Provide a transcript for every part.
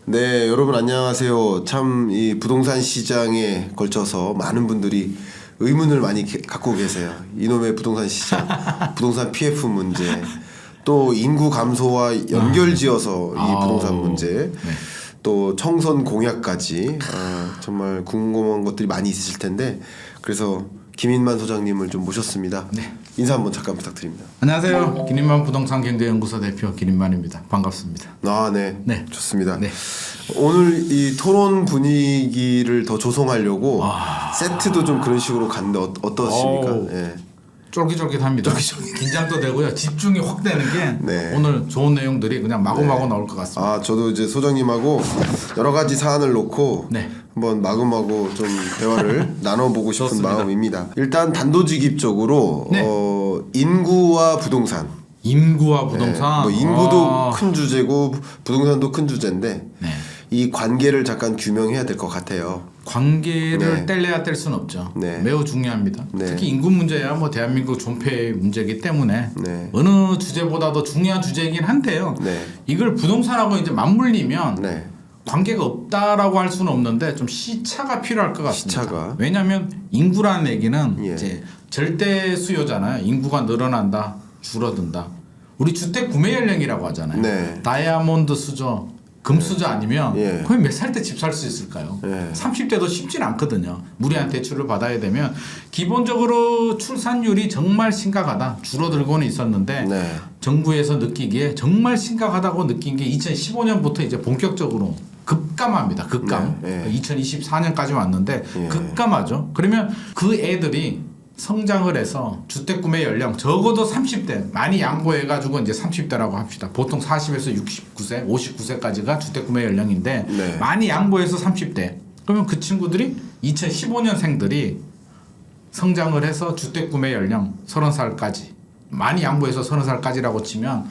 네, 여러분 안녕하세요. 참 이 부동산 시장에 걸쳐서 많은 분들이 의문을 많이 갖고 계세요. 이놈의 부동산 시장, 부동산 PF 문제, 또 인구 감소와 연결지어서 이 부동산 문제, 또 청선 공약까지 정말 궁금한 것들이 많이 있으실 텐데 그래서 김인만 소장님을 좀 모셨습니다. 네. 인사 한번 잠깐 부탁드립니다. 안녕하세요. 김인만 부동산 경제연구소 대표 김인만입니다. 반갑습니다. 네. 네. 좋습니다. 네. 오늘 이 토론 분위기를 더 조성하려고 세트도 좀 그런 식으로 갔는데 어떠십니까? 예. 쫄깃쫄깃합니다. 긴장도 되고요. 집중이 확 되는 게 네. 오늘 좋은 내용들이 그냥 마구마구 나올 것 같습니다. 저도 이제 소장님하고 여러 가지 사안을 놓고 네. 한번 마구마구 좀 대화를 나눠보고 싶은 좋습니다. 마음입니다. 일단 단도직입적으로 네. 인구와 부동산. 인구와 부동산. 뭐 인구도 큰 주제고 부동산도 큰 주제인데 네. 이 관계를 잠깐 규명해야 될 것 같아요. 관계를 네. 뗄래야 뗄 수는 없죠. 네. 매우 중요합니다. 네. 특히 인구 문제야 뭐 대한민국 존폐 문제이기 때문에 네. 어느 주제보다도 중요한 주제이긴 한데요. 네. 이걸 부동산하고 이제 맞물리면 네. 관계가 없다라고 할 수는 없는데 좀 시차가 필요할 것 같습니다. 시차가. 왜냐하면 인구라는 얘기는 예. 이제 절대 수요잖아요. 인구가 늘어난다, 줄어든다. 우리 주택 구매 연령이라고 하잖아요. 네. 다이아몬드 수저, 금 수저 아니면 예. 거의 몇 살 때 집 살 수 있을까요? 예. 30대도 쉽진 않거든요. 무리한 대출을 받아야 되면 기본적으로 출산율이 정말 심각하다. 줄어들고는 있었는데 네. 정부에서 느끼기에 정말 심각하다고 느낀 게 2015년부터 이제 본격적으로 급감합니다. 급감. 네, 네. 2024년까지 왔는데 예. 급감하죠. 그러면 그 애들이 성장을 해서 주택 구매 연령 적어도 30대 많이 양보해가지고 이제 30대라고 합시다. 보통 40에서 69세, 59세까지가 주택 구매 연령인데 네. 많이 양보해서 30대. 그러면 그 친구들이 2015년생들이 성장을 해서 주택 구매 연령 30살까지 많이 양보해서 30살까지라고 치면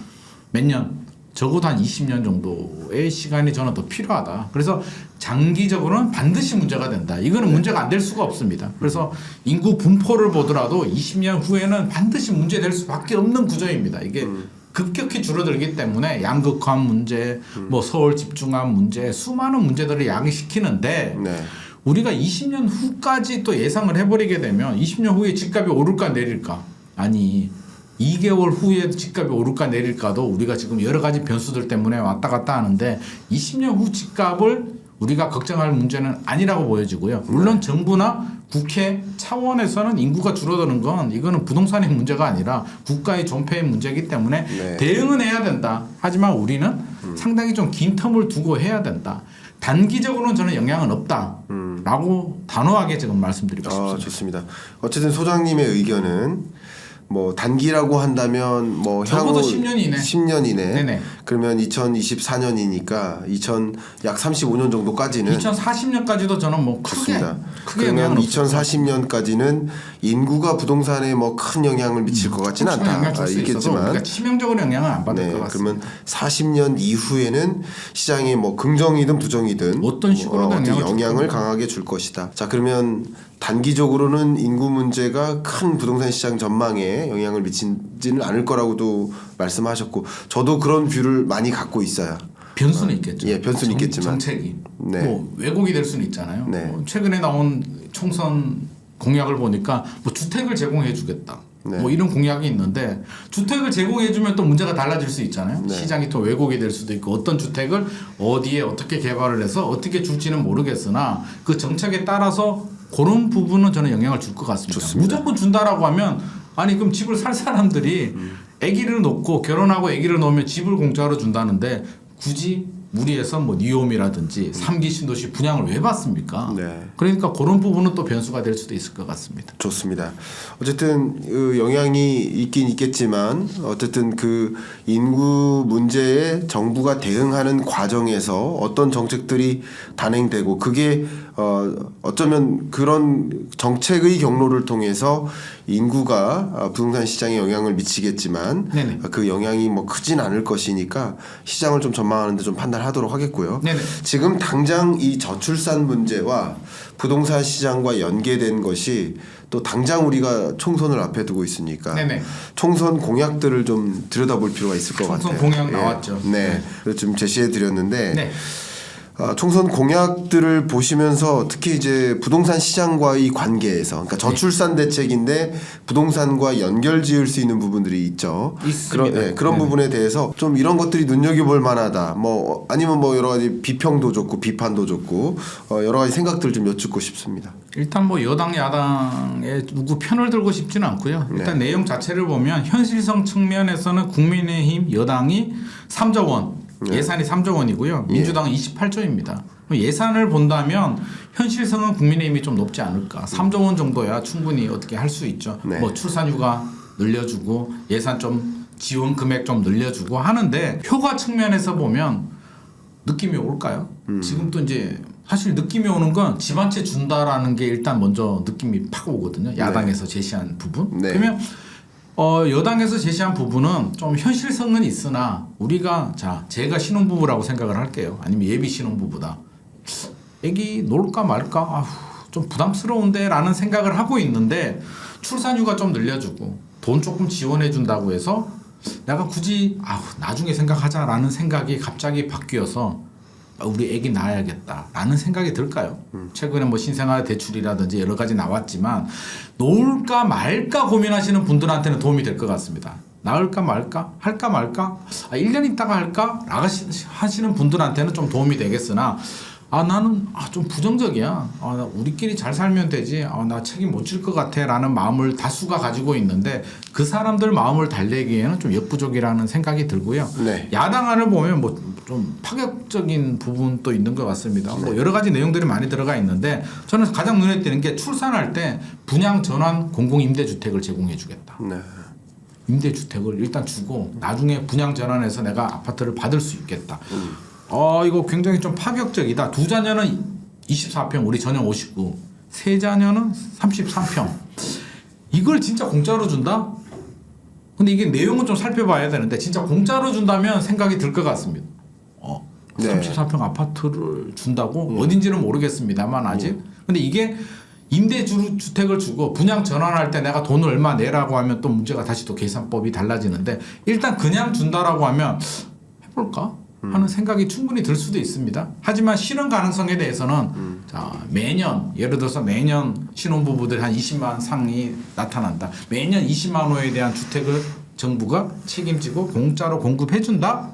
몇 년? 적어도 한 20년 정도의 시간이 저는 더 필요하다. 그래서 장기적으로는 반드시 문제가 된다. 이거는 문제가 안 될 수가 없습니다. 그래서 인구 분포를 보더라도 20년 후에는 반드시 문제될 수밖에 없는 구조입니다. 이게 급격히 줄어들기 때문에 양극화 문제, 뭐 서울 집중화 문제, 수많은 문제들을 야기시키는데 네. 우리가 20년 후까지 또 예상을 해버리게 되면 20년 후에 집값이 오를까 내릴까? 아니 2개월 후에 집값이 오를까 내릴까도 우리가 지금 여러 가지 변수들 때문에 왔다 갔다 하는데 20년 후 집값을 우리가 걱정할 문제는 아니라고 보여지고요. 물론 정부나 국회 차원에서는 인구가 줄어드는 건 이거는 부동산의 문제가 아니라 국가의 존폐의 문제이기 때문에 네. 대응은 해야 된다. 하지만 우리는 상당히 좀 긴 텀을 두고 해야 된다. 단기적으로는 저는 영향은 없다라고 단호하게 지금 말씀드리고 싶습니다. 좋습니다. 어쨌든 소장님의 의견은 뭐 단기라고 한다면 뭐 적어도 향후 10년 이내. 10년 이내. 네네. 그러면 2024년이니까 약 35년 정도까지는 2040년까지도 저는 뭐 좋습니다. 크게 그러면 영향은 없을 것 2040년까지는 인구가 부동산에 뭐 큰 영향을 미칠 것 같지는 않다. 영향 줄수 있어도 있겠지만 우리가 치명적으로 영향은 안 받을 것 같습니다. 그러면 40년 이후에는 시장이 뭐 긍정이든 부정이든 어떤 식으로든 어떤 영향을 줄 영향을 겁니다. 강하게 줄 것이다. 자, 그러면 단기적으로는 인구 문제가 큰 부동산 시장 전망에 영향을 미치지는 않을 거라고도 말씀하셨고 저도 그런 뷰를 많이 갖고 있어요. 변수는 있겠죠. 예, 변수는 있겠지만. 정책이 네. 뭐 왜곡이 될 수는 있잖아요. 네. 뭐 최근에 나온 총선 공약을 보니까 뭐 주택을 제공해주겠다. 네. 뭐 이런 공약이 있는데 주택을 제공해주면 또 문제가 달라질 수 있잖아요. 네. 시장이 또 왜곡이 될 수도 있고 어떤 주택을 어디에 어떻게 개발을 해서 어떻게 줄지는 모르겠으나 그 정책에 따라서 그런 부분은 저는 영향을 줄 것 같습니다. 좋습니다. 무조건 준다라고 하면 아니 그럼 집을 살 사람들이 아기를 놓고 결혼하고 아기를 놓으면 집을 공짜로 준다는데 굳이 무리해서 뭐 니홈이라든지 3기 신도시 분양을 왜 받습니까? 네. 그러니까 그런 부분은 또 변수가 될 수도 있을 것 같습니다. 좋습니다. 어쨌든 그 영향이 있긴 있겠지만 어쨌든 그 인구 문제에 정부가 대응하는 과정에서 어떤 정책들이 단행되고 그게 어쩌면 그런 정책의 경로를 통해서 인구가 부동산 시장에 영향을 미치겠지만 네네. 그 영향이 뭐 크진 않을 것이니까 시장을 좀 전망하는데 좀 판단하도록 하겠고요. 네네. 지금 당장 이 저출산 문제와 부동산 시장과 연계된 것이 또 당장 우리가 총선을 앞에 두고 있으니까 네네. 총선 공약들을 좀 들여다볼 필요가 있을 것 같아요. 총선 공약 나왔죠. 네. 그래서 좀 제시해 드렸는데 네. 총선 공약들을 보시면서 특히 이제 부동산 시장과의 관계에서 그러니까 저출산 대책인데 부동산과 연결 지을 수 있는 부분들이 있죠. 있습니다. 그런 부분에 대해서 좀 이런 것들이 눈여겨볼 만하다. 뭐 아니면 뭐 여러 가지 비평도 좋고 비판도 좋고 여러 가지 생각들 좀 여쭙고 싶습니다. 일단 뭐 여당 야당에 누구 편을 들고 싶지는 않고요. 일단 내용 자체를 보면 현실성 측면에서는 국민의힘 여당이 3조 원 예산이 3조 원이고요. 민주당은 28조입니다. 예산을 본다면 현실성은 국민의힘이 좀 높지 않을까. 3조 원 정도야 충분히 어떻게 할 수 있죠. 네. 뭐 출산휴가 늘려주고 예산 좀 지원 금액 좀 늘려주고 하는데 효과 측면에서 보면 느낌이 올까요? 지금도 이제 사실 느낌이 오는 건 집 한 채 준다라는 게 일단 먼저 느낌이 팍 오거든요. 야당에서 제시한 부분. 네. 그러면 여당에서 제시한 부분은 좀 현실성은 있으나 우리가 제가 신혼부부라고 생각을 할게요. 아니면 예비 신혼부부다. 애기 놀까 말까 좀 부담스러운데 라는 생각을 하고 있는데 출산휴가 좀 늘려주고 돈 조금 지원해 준다고 해서 내가 굳이 나중에 생각하자라는 생각이 갑자기 바뀌어서 우리 애기 낳아야겠다라는 생각이 들까요? 최근에 뭐 신생아 대출이라든지 여러 가지 나왔지만 놓을까 말까 고민하시는 분들한테는 도움이 될 것 같습니다. 낳을까 말까 할까 말까 1년 있다가 할까 하시는 분들한테는 좀 도움이 되겠으나 나는 좀 부정적이야. 나 우리끼리 잘 살면 되지. 나 책임 못 질 것 같아 라는 마음을 다수가 가지고 있는데 그 사람들 마음을 달래기에는 좀 역부족이라는 생각이 들고요. 네. 야당안을 보면 뭐 좀 파격적인 부분도 있는 것 같습니다. 뭐 여러 가지 내용들이 많이 들어가 있는데 저는 가장 눈에 띄는 게 출산할 때 분양 전환 공공임대주택을 제공해 주겠다. 네. 임대주택을 일단 주고 나중에 분양 전환해서 내가 아파트를 받을 수 있겠다. 이거 굉장히 좀 파격적이다. 두 자녀는 24평, 우리 전용 59, 세 자녀는 33평. 이걸 진짜 공짜로 준다? 근데 이게 내용은 좀 살펴봐야 되는데 진짜 공짜로 준다면 생각이 들 것 같습니다. 네. 34평 아파트를 준다고? 어딘지는 모르겠습니다만 아직. 근데 이게 임대주택을 주고 분양 전환할 때 내가 돈을 얼마 내라고 하면 또 문제가 다시 또 계산법이 달라지는데 일단 그냥 준다라고 하면 해볼까 하는 생각이 충분히 들 수도 있습니다. 하지만 실현 가능성에 대해서는 매년 예를 들어서 매년 신혼부부들 한 20만 상이 나타난다. 매년 20만 호에 대한 주택을 정부가 책임지고 공짜로 공급해준다.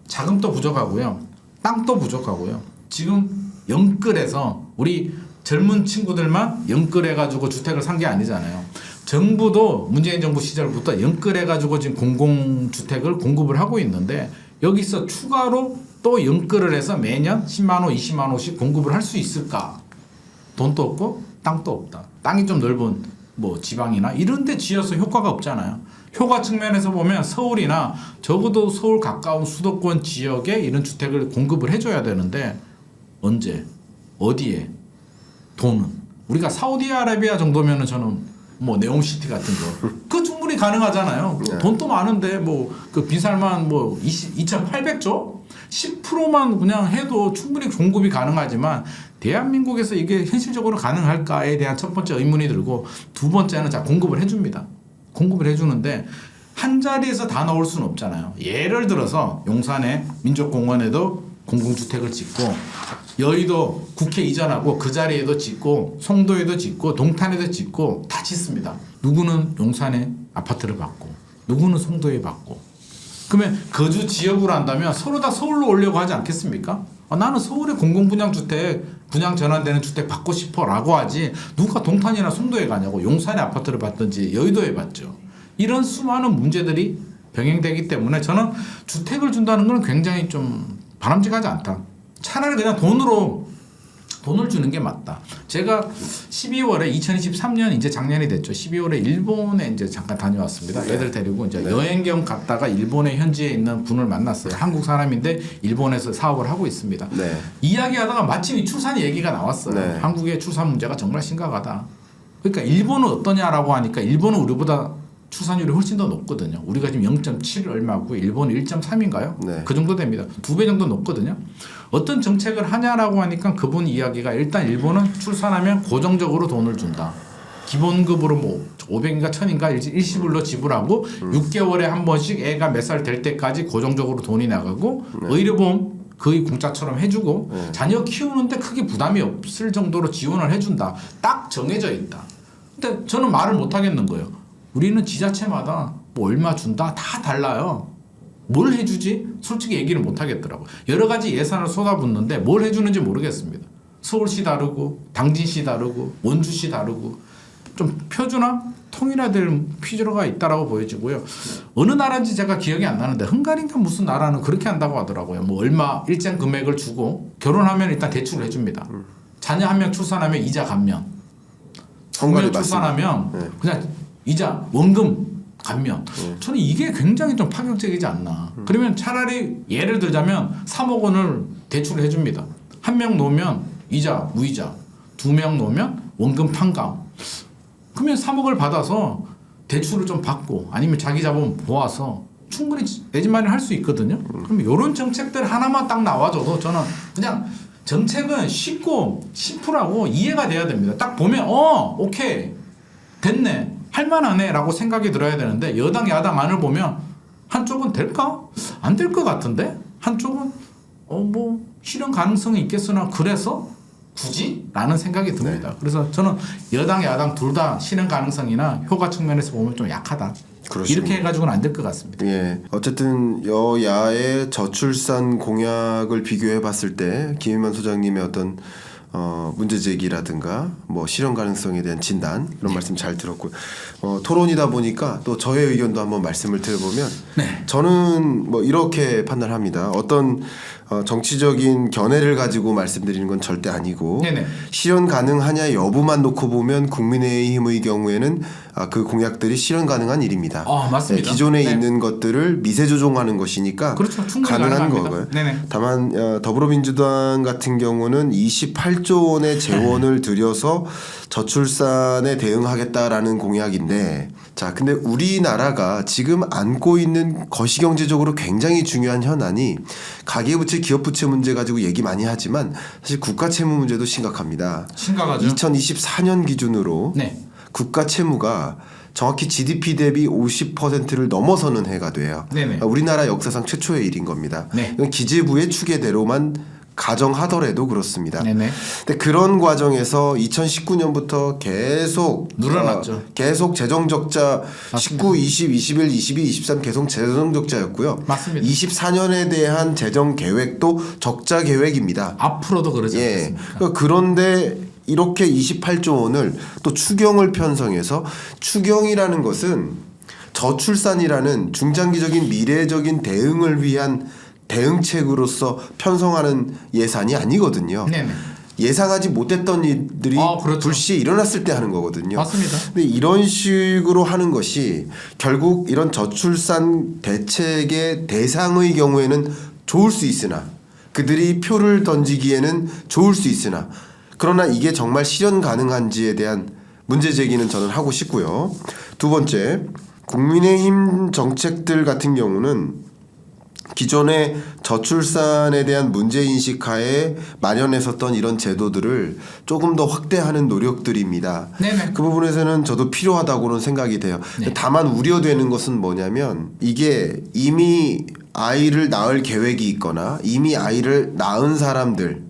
자금도 부족하고요. 땅도 부족하고요. 지금 영끌해서 우리 젊은 친구들만 영끌해가지고 주택을 산 게 아니잖아요. 정부도 문재인 정부 시절부터 영끌해가지고 지금 공공주택을 공급을 하고 있는데 여기서 추가로 또 영끌을 해서 매년 10만 호, 20만 호씩 공급을 할 수 있을까? 돈도 없고 땅도 없다. 땅이 좀 넓은 뭐 지방이나 이런 데 지어서 효과가 없잖아요. 효과 측면에서 보면 서울이나 적어도 서울 가까운 수도권 지역에 이런 주택을 공급을 해줘야 되는데 언제? 어디에? 돈은? 우리가 사우디아라비아 정도면은 저는 뭐 네옴시티 같은 거 그거 충분히 가능하잖아요. 네. 돈도 많은데 뭐 그 빈살만 뭐 2,800조? 10%만 그냥 해도 충분히 공급이 가능하지만 대한민국에서 이게 현실적으로 가능할까에 대한 첫 번째 의문이 들고 두 번째는 공급을 해줍니다. 공급을 해주는데 한 자리에서 다 넣을 수는 없잖아요. 예를 들어서 용산의 민족공원에도 공공주택을 짓고 여의도 국회 이전하고 그 자리에도 짓고 송도에도 짓고 동탄에도 짓고 다 짓습니다. 누구는 용산에 아파트를 받고 누구는 송도에 받고 그러면 거주 지역으로 한다면 서로 다 서울로 오려고 하지 않겠습니까? 나는 서울에 공공분양주택 분양 전환되는 주택 받고 싶어 라고 하지 누가 동탄이나 송도에 가냐고 용산에 아파트를 받든지 여의도에 받죠. 이런 수많은 문제들이 병행되기 때문에 저는 주택을 준다는 건 굉장히 좀 바람직하지 않다. 차라리 그냥 돈을 주는 게 맞다. 제가 12월에 2023년 이제 작년이 됐죠. 12월에 일본에 이제 잠깐 다녀왔습니다. 애들 데리고 이제 여행 겸 갔다가 일본의 현지에 있는 분을 만났어요. 한국 사람인데 일본에서 사업을 하고 있습니다. 네. 이야기하다가 마침 이 출산 얘기가 나왔어요. 네. 한국의 출산 문제가 정말 심각하다. 그러니까 일본은 어떠냐라고 하니까 일본은 우리보다 출산율이 훨씬 더 높거든요. 우리가 지금 0.7 얼마고 일본은 1.3인가요? 네. 그 정도 됩니다. 2배 정도 높거든요. 어떤 정책을 하냐라고 하니까 그분 이야기가 일단 일본은 출산하면 고정적으로 돈을 준다. 기본급으로 뭐 500인가 1000인가 일시불로 지불하고 6개월에 한 번씩 애가 몇 살 될 때까지 고정적으로 돈이 나가고 의료보험 거의 공짜처럼 해주고 네. 자녀 키우는데 크게 부담이 없을 정도로 지원을 해준다. 딱 정해져 있다. 근데 저는 말을 못 하겠는 거예요. 우리는 지자체마다 뭐 얼마 준다 다 달라요. 뭘 해주지? 솔직히 얘기를 못 하겠더라고요. 여러 가지 예산을 쏟아붓는데 뭘 해주는지 모르겠습니다. 서울시 다르고 당진시 다르고 원주시 다르고 좀 표준화 통일화될 필요가 있다라고 보여지고요. 어느 나라인지 제가 기억이 안 나는데 헝가리인가 무슨 나라는 그렇게 한다고 하더라고요. 뭐 얼마 일정 금액을 주고 결혼하면 일단 대출을 해줍니다. 자녀 한 명 출산하면 이자 감면. 헝가리 2명 출산하면 네. 그냥 이자 원금 감면. 저는 이게 굉장히 좀 파격적이지 않나. 그러면 차라리 예를 들자면 3억 원을 대출을 해줍니다. 한 명 놓으면 이자 무이자, 2명 놓으면 원금 탕감. 그러면 3억을 받아서 대출을 좀 받고 아니면 자기 자본 모아서 충분히 내 집 마련 할 수 있거든요. 그럼 이런 정책들 하나만 딱 나와줘도 저는 그냥 정책은 쉽고 심플하고 이해가 돼야 됩니다. 딱 보면 오케이 됐네 할만하네라고 생각이 들어야 되는데 여당 야당 안을 보면 한쪽은 될까? 안 될 것 같은데 한쪽은 뭐 실현 가능성이 있겠으나 그래서 굳이? 라는 생각이 듭니다. 네. 그래서 저는 여당 야당 둘 다 실현 가능성이나 효과 측면에서 보면 좀 약하다. 그렇습니다. 이렇게 해가지고는 안 될 것 같습니다. 예, 어쨌든 여야의 저출산 공약을 비교해 봤을 때 김인만 소장님의 어떤 문제 제기라든가 뭐 실현 가능성에 대한 진단 이런 말씀 잘 들었고요. 토론이다 보니까 또 저의 의견도 한번 말씀을 드려보면 네. 저는 뭐 이렇게 판단합니다. 어떤 정치적인 견해를 가지고 말씀드리는 건 절대 아니고 네네. 실현 가능하냐 여부만 놓고 보면 국민의힘의 경우에는 그 공약들이 실현 가능한 일입니다. 맞습니다. 기존에 네. 있는 것들을 미세 조정하는 것이니까 그렇죠. 충분히 가능한 가능합니다. 거고요. 네네. 다만 더불어민주당 같은 경우는 28조 원의 재원을 들여서 저출산에 대응하겠다라는 공약인데 자 근데 우리나라가 지금 안고 있는 거시경제적으로 굉장히 중요한 현안이 가계부채 기업부채 문제 가지고 얘기 많이 하지만 사실 국가채무 문제도 심각합니다. 심각하죠. 2024년 기준으로 네. 국가채무가 정확히 GDP 대비 50%를 넘어서는 해가 돼요. 네네. 우리나라 역사상 최초의 일인 겁니다. 네. 이건 기재부의 추계대로만 가정하더라도 그렇습니다. 네네. 근데 그런 과정에서 2019년부터 계속 늘어났죠. 계속 재정 적자 맞습니다. 19, 20, 21, 22, 23 계속 재정 적자였고요. 맞습니다. 24년에 대한 재정 계획도 적자 계획입니다. 앞으로도 그러지 예. 않겠습니까? 그런데 이렇게 28조 원을 또 추경을 편성해서 추경이라는 것은 저출산이라는 중장기적인 미래적인 대응을 위한 대응책으로서 편성하는 예산이 아니거든요. 네네. 예상하지 못했던 일들이 그렇죠. 불시에 일어났을 때 하는 거거든요. 맞습니다. 근데 이런 식으로 하는 것이 결국 이런 저출산 대책의 대상의 경우에는 좋을 수 있으나 그들이 표를 던지기에는 좋을 수 있으나 그러나 이게 정말 실현 가능한지에 대한 문제 제기는 저는 하고 싶고요. 두 번째, 국민의힘 정책들 같은 경우는 기존의 저출산에 대한 문제인식 하에 마련했었던 이런 제도들을 조금 더 확대하는 노력들입니다. 네네. 그 부분에서는 저도 필요하다고는 생각이 돼요. 네. 다만 우려되는 것은 뭐냐면 이게 이미 아이를 낳을 계획이 있거나 이미 아이를 낳은 사람들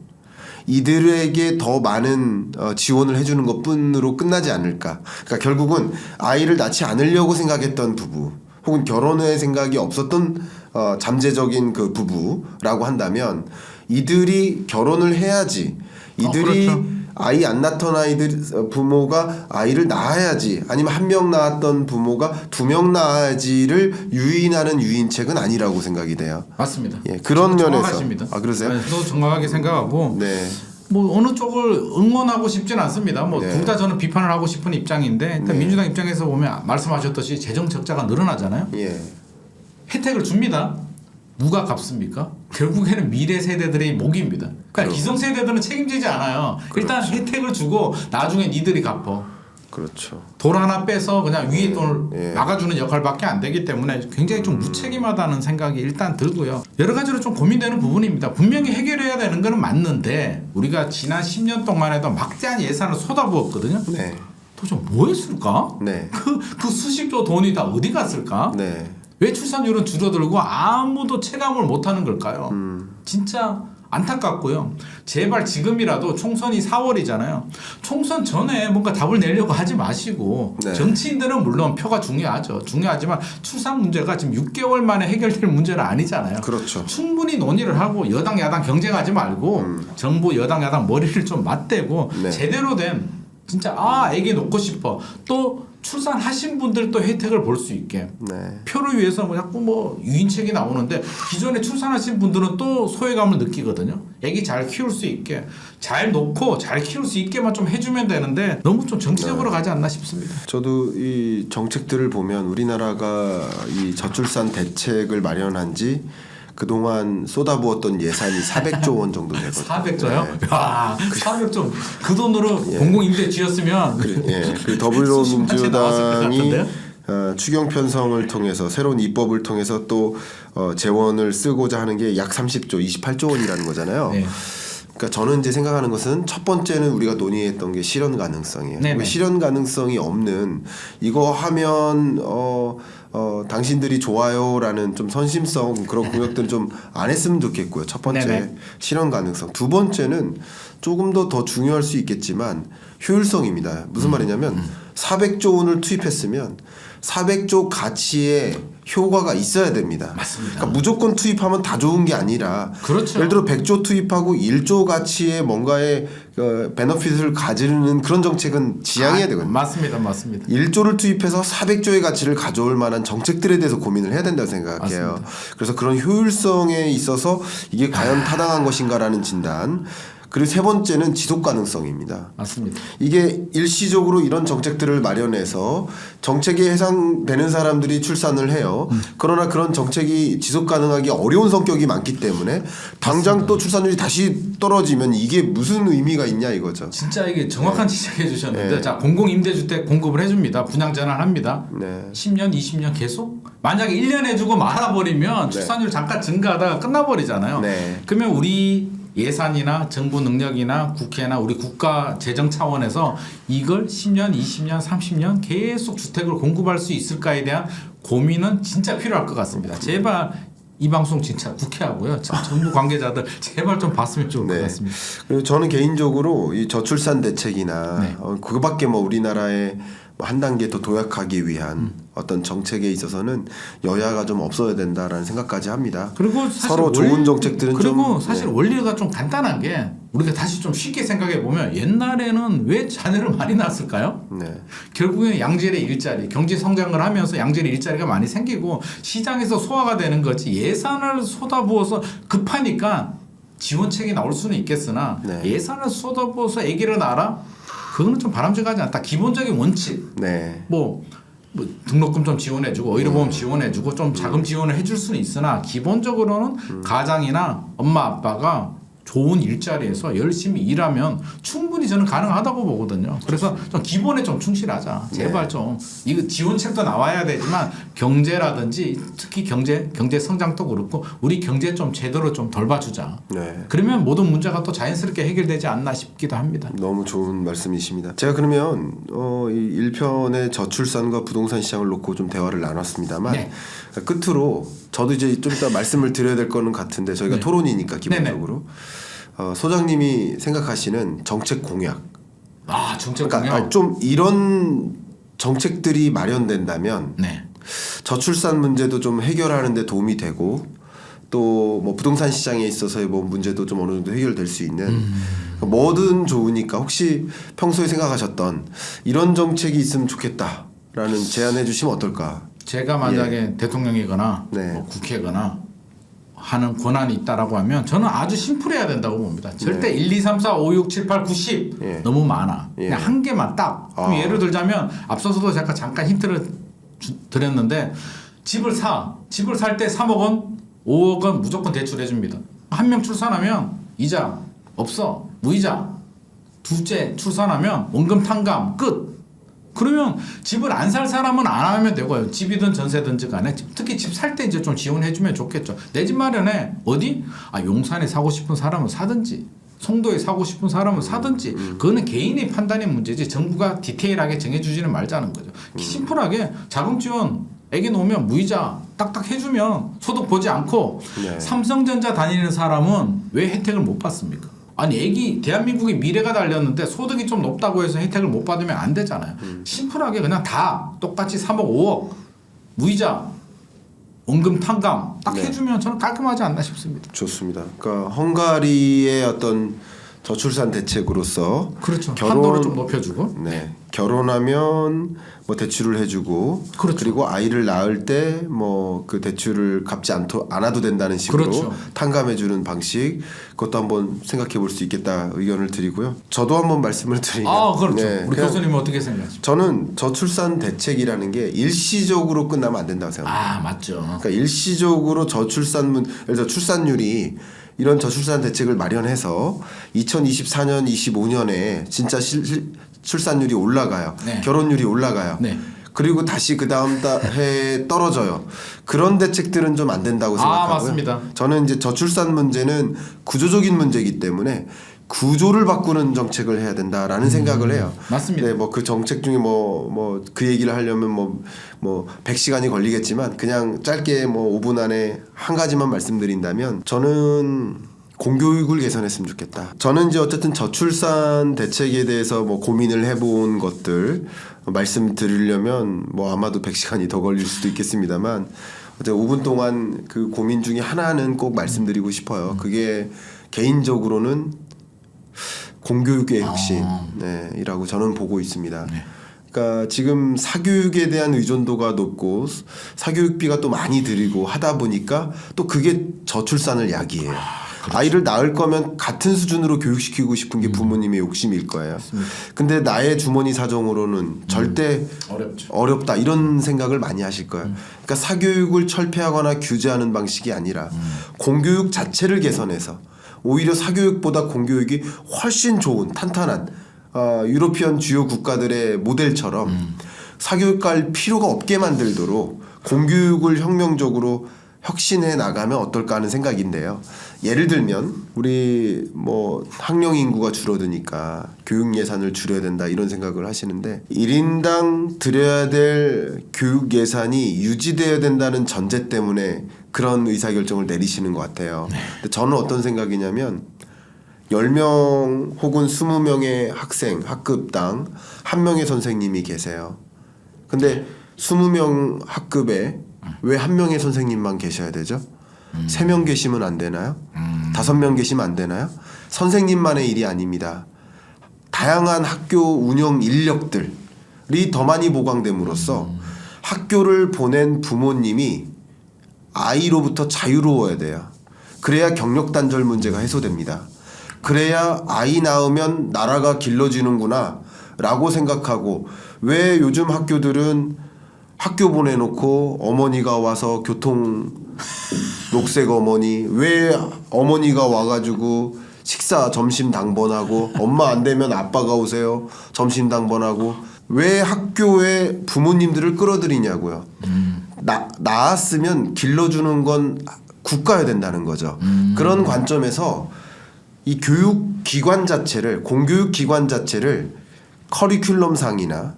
이들에게 더 많은 지원을 해주는 것뿐으로 끝나지 않을까. 그러니까 결국은 아이를 낳지 않으려고 생각했던 부부 혹은 결혼의 생각이 없었던 잠재적인 그 부부라고 한다면 이들이 결혼을 해야지 이들이 그렇죠. 아이 안 낳던 아이들 부모가 아이를 낳아야지 아니면 한 명 낳았던 부모가 2명 낳아야지를 유인하는 유인책은 아니라고 생각이 돼요. 맞습니다. 예, 그런 면에서 정확하십니다. 그러세요? 네, 저도 정확하게 생각하고 네. 뭐 어느 쪽을 응원하고 싶진 않습니다. 뭐 네. 둘 다 저는 비판을 하고 싶은 입장인데 일단 네. 민주당 입장에서 보면 말씀하셨듯이 재정 적자가 늘어나잖아요. 예. 혜택을 줍니다. 누가 갚습니까? 결국에는 미래 세대들의 목입니다. 그러니까 기성 세대들은 책임지지 않아요. 일단 그렇죠. 혜택을 주고 나중에 니들이 갚어. 그렇죠. 돌 하나 빼서 그냥 위에 돈을 예. 막아주는 역할밖에 안 되기 때문에 굉장히 좀 무책임하다는 생각이 일단 들고요. 여러 가지로 좀 고민되는 부분입니다. 분명히 해결해야 되는 거는 맞는데 우리가 지난 10년 동안 해도 막대한 예산을 쏟아부었거든요. 네. 도대체 뭐 했을까? 네. 그 수십조 돈이 다 어디 갔을까? 네. 왜 출산율은 줄어들고 아무도 체감을 못하는 걸까요? 진짜 안타깝고요. 제발 지금이라도 총선이 4월이잖아요. 총선 전에 뭔가 답을 내려고 하지 마시고 네. 정치인들은 물론 표가 중요하죠. 중요하지만 출산 문제가 지금 6개월 만에 해결될 문제는 아니잖아요. 그렇죠. 충분히 논의를 하고 여당 야당 경쟁하지 말고 정부 여당 야당 머리를 좀 맞대고 네. 제대로 된 진짜 애기 놓고 싶어 또 출산하신 분들도 혜택을 볼 수 있게 네. 표를 위해서 뭐 자꾸 뭐 유인책이 나오는데 기존에 출산하신 분들은 또 소외감을 느끼거든요. 애기 잘 키울 수 있게 잘 놓고 잘 키울 수 있게만 좀 해주면 되는데 너무 좀 정치적으로 가지 않나 싶습니다. 저도 이 정책들을 보면 우리나라가 이 저출산 대책을 마련한 지 그동안 쏟아부었던 예산이 400조 원 정도 되거든요. 400조요? 네. 와, 400조 그 돈으로 공공임대 지었으면 그 수십만씩 나왔을 것 더불어민주당이 같은데요? 추경 편성을 통해서 새로운 입법을 통해서 또 재원을 쓰고자 하는 게 약 30조, 28조 원이라는 거잖아요. 네. 그러니까 저는 이제 생각하는 것은 첫 번째는 우리가 논의했던 게 실현 가능성이에요. 네네. 실현 가능성이 없는 이거 하면 당신들이 좋아요라는 좀 선심성 그런 공약들은 좀 안 했으면 좋겠고요. 첫 번째 네네. 실현 가능성. 두 번째는 조금 더 중요할 수 있겠지만 효율성입니다. 무슨 말이냐면 400조 원을 투입했으면 400조 가치의 효과가 있어야 됩니다. 맞습니다. 그러니까 무조건 투입하면 다 좋은 게 아니라 그렇죠. 예를 들어 100조 투입하고 1조 가치의 뭔가의 베너핏을 가지는 그런 정책은 지향해야 되거든요. 맞습니다. 맞습니다. 1조를 투입해서 400조의 가치를 가져올 만한 정책들에 대해서 고민을 해야 된다고 생각해요. 맞습니다. 그래서 그런 효율성에 있어서 이게 과연 타당한 것인가라는 진단. 그리고 세 번째는 지속 가능성입니다. 맞습니다. 이게 일시적으로 이런 정책들을 마련해서 정책에 해당되는 사람들이 출산을 해요. 그러나 그런 정책이 지속 가능하기 어려운 성격이 많기 때문에 당장 또 출산율이 다시 떨어지면 이게 무슨 의미가 있냐 이거죠. 진짜 이게 정확한 지적해 주셨는데 네. 자 공공임대주택 공급을 해줍니다. 분양 전환합니다. 네. 10년, 20년 계속? 만약에 1년 해주고 말아버리면 네. 출산율 잠깐 증가하다가 끝나버리잖아요. 네. 그러면 우리 예산이나 정부 능력이나 국회나 우리 국가 재정 차원에서 이걸 10년, 20년, 30년 계속 주택을 공급할 수 있을까에 대한 고민은 진짜 필요할 것 같습니다. 제발 이 방송 진짜 국회하고요. 정부 관계자들 제발 좀 봤으면 좋을 것 같습니다. 그리고 저는 개인적으로 이 저출산 대책이나 네. 그거밖에 뭐 우리나라에 한 단계 더 도약하기 위한 어떤 정책에 있어서는 여야가 좀 없어야 된다라는 생각까지 합니다. 그리고 사실 서로 좋은 정책들은 그리고 좀 사실 원리가 좀 간단한 게 우리가 다시 좀 쉽게 생각해 보면 옛날에는 왜 자녀를 많이 낳았을까요? 네. 결국에는 양질의 일자리, 경제 성장을 하면서 양질의 일자리가 많이 생기고 시장에서 소화가 되는 거지 예산을 쏟아부어서 급하니까 지원책이 나올 수는 있겠으나 네. 예산을 쏟아부어서 아기를 낳아라? 그거는 좀 바람직하지 않다. 기본적인 원칙. 네. 뭐 등록금 좀 지원해주고 의료보험 지원해주고 좀 자금 지원을 해줄 수는 있으나 기본적으로는 가장이나 엄마 아빠가 좋은 일자리에서 열심히 일하면 충분히 저는 가능하다고 보거든요. 그래서 좀 기본에 좀 충실하자. 제발 좀 이거 지원책도 나와야 되지만 경제라든지 특히 경제 성장도 그렇고 우리 경제 좀 제대로 좀 덜 봐주자. 네. 그러면 모든 문제가 또 자연스럽게 해결되지 않나 싶기도 합니다. 너무 좋은 말씀이십니다. 제가 그러면 이 1편의 저출산과 부동산 시장을 놓고 좀 대화를 나눴습니다만 네. 끝으로 저도 이제 좀 이따 말씀을 드려야 될 거는 같은데 저희가 네. 토론이니까 기본적으로 소장님이 생각하시는 정책 공약. 정책 그러니까 공약. 좀 이런 정책들이 마련된다면 네. 저출산 문제도 좀 해결하는 데 도움이 되고 또 뭐 부동산 시장에 있어서의 뭐 문제도 좀 어느 정도 해결될 수 있는 뭐든 좋으니까 혹시 평소에 생각하셨던 이런 정책이 있으면 좋겠다라는 제안해 주시면 어떨까? 제가 만약에 대통령이거나 네. 뭐 국회거나 하는 권한이 있다라고 하면 저는 아주 심플해야 된다고 봅니다. 절대 1, 2, 3, 4, 5, 6, 7, 8, 9, 10 예. 너무 많아. 예. 그냥 한 개만 딱. 그럼 예를 들자면 앞서서도 제가 잠깐 힌트를 드렸는데 집을 살 때 3억 원, 5억 원 무조건 대출해 줍니다. 한 명 출산하면 이자 없어. 무이자. 둘째 출산하면 원금 탕감 끝. 그러면 집을 안 살 사람은 안 하면 되고요. 집이든 전세든지 간에 특히 집 살 때 이제 좀 지원해주면 좋겠죠. 내 집 마련에 어디? 용산에 사고 싶은 사람은 사든지 송도에 사고 싶은 사람은 사든지 그거는 개인의 판단의 문제지 정부가 디테일하게 정해주지는 말자는 거죠. 심플하게 자금 지원 애기 놓으면 무이자 딱딱 해주면 소득 보지 않고 네. 삼성전자 다니는 사람은 왜 혜택을 못 받습니까? 아니 애기 대한민국의 미래가 달렸는데 소득이 좀 높다고 해서 혜택을 못 받으면 안 되잖아요. 심플하게 그냥 다 똑같이 3억 5억 무이자 원금 탕감 딱 네. 해주면 저는 깔끔하지 않나 싶습니다. 좋습니다. 그러니까 헝가리의 어떤 저출산 대책으로서 그렇죠. 한도를 좀 높여주고 네. 결혼하면 뭐 대출을 해주고 그렇죠. 리고 아이를 낳을 때 뭐 그 대출을 갚지 않아도 된다는 식으로 그렇죠. 탕감해주는 방식 그것도 한번 생각해 볼 수 있겠다 의견을 드리고요. 저도 한번 말씀을 드리면 그렇죠. 네, 우리 그냥 교수님은 어떻게 생각하십니까? 저는 저출산 대책이라는 게 일시적으로 끝나면 안 된다고 생각합니다. 맞죠. 그러니까 일시적으로 저출산문 예를 들어 출산율이 이런 저출산 대책을 마련해서 2024년, 25년에 진짜 출산율이 올라가요. 네. 결혼율이 올라가요. 네. 그리고 다시 그 다음 해에 떨어져요. 그런 대책들은 좀 안 된다고 생각하고요. 맞습니다. 저는 이제 저출산 문제는 구조적인 문제이기 때문에 구조를 바꾸는 정책을 해야 된다라는 생각을 해요. 맞습니다. 네, 뭐 그 정책 중에 뭐 그 얘기를 하려면 뭐 100시간이 걸리겠지만 그냥 짧게 뭐 5분 안에 한 가지만 말씀드린다면 저는 공교육을 개선했으면 좋겠다. 저는 이제 어쨌든 저출산 대책에 대해서 뭐 고민을 해본 것들 말씀드리려면 뭐 아마도 100시간이 더 걸릴 수도 있겠습니다만 어쨌든 5분 동안 그 고민 중에 하나는 꼭 말씀드리고 싶어요. 그게 개인적으로는 공교육의 혁신이라고 저는 보고 있습니다. 네. 그러니까 지금 사교육에 대한 의존도가 높고 사교육비가 또 많이 들이고 하다 보니까 또 그게 저출산을 야기해요. 그렇죠. 아이를 낳을 거면 같은 수준으로 교육시키고 싶은 게 부모님의 욕심일 거예요. 근데 나의 주머니 사정으로는 절대 어렵다 이런 생각을 많이 하실 거예요. 그러니까 사교육을 철폐하거나 규제하는 방식이 아니라 공교육 자체를 개선해서 오히려 사교육보다 공교육이 훨씬 좋은 탄탄한 유로피언 주요 국가들의 모델처럼 사교육 갈 필요가 없게 만들도록 공교육을 혁명적으로 혁신해 나가면 어떨까 하는 생각인데요. 예를 들면 우리 뭐 학령 인구가 줄어드니까 교육 예산을 줄여야 된다 이런 생각을 하시는데 1인당 들여야 될 교육 예산이 유지되어야 된다는 전제 때문에 그런 의사결정을 내리시는 것 같아요. 근데 저는 어떤 생각이냐면 10명 혹은 20명의 학생, 학급당 1명의 선생님이 계세요. 근데 20명 학급에 왜 1명의 선생님만 계셔야 되죠? 3명 계시면 안 되나요? 5명 계시면 안 되나요? 선생님만의 일이 아닙니다. 다양한 학교 운영 인력들이 더 많이 보강됨으로써 학교를 보낸 부모님이 아이로부터 자유로워야 돼요. 그래야 경력 단절 문제가 해소됩니다. 그래야 아이 낳으면 나라가 길러지는구나 라고 생각하고 왜 요즘 학교들은 학교 보내놓고 어머니가 와서 교통 녹색 어머니 왜 어머니가 와가지고 식사 점심 당번하고 엄마 안 되면 아빠가 오세요 점심 당번하고 왜 학교에 부모님들을 끌어들이냐고요. 낳았으면 길러주는 건 국가여야 된다는 거죠. 그런 관점에서 이 교육기관 자체를 공교육기관 자체를 커리큘럼상이나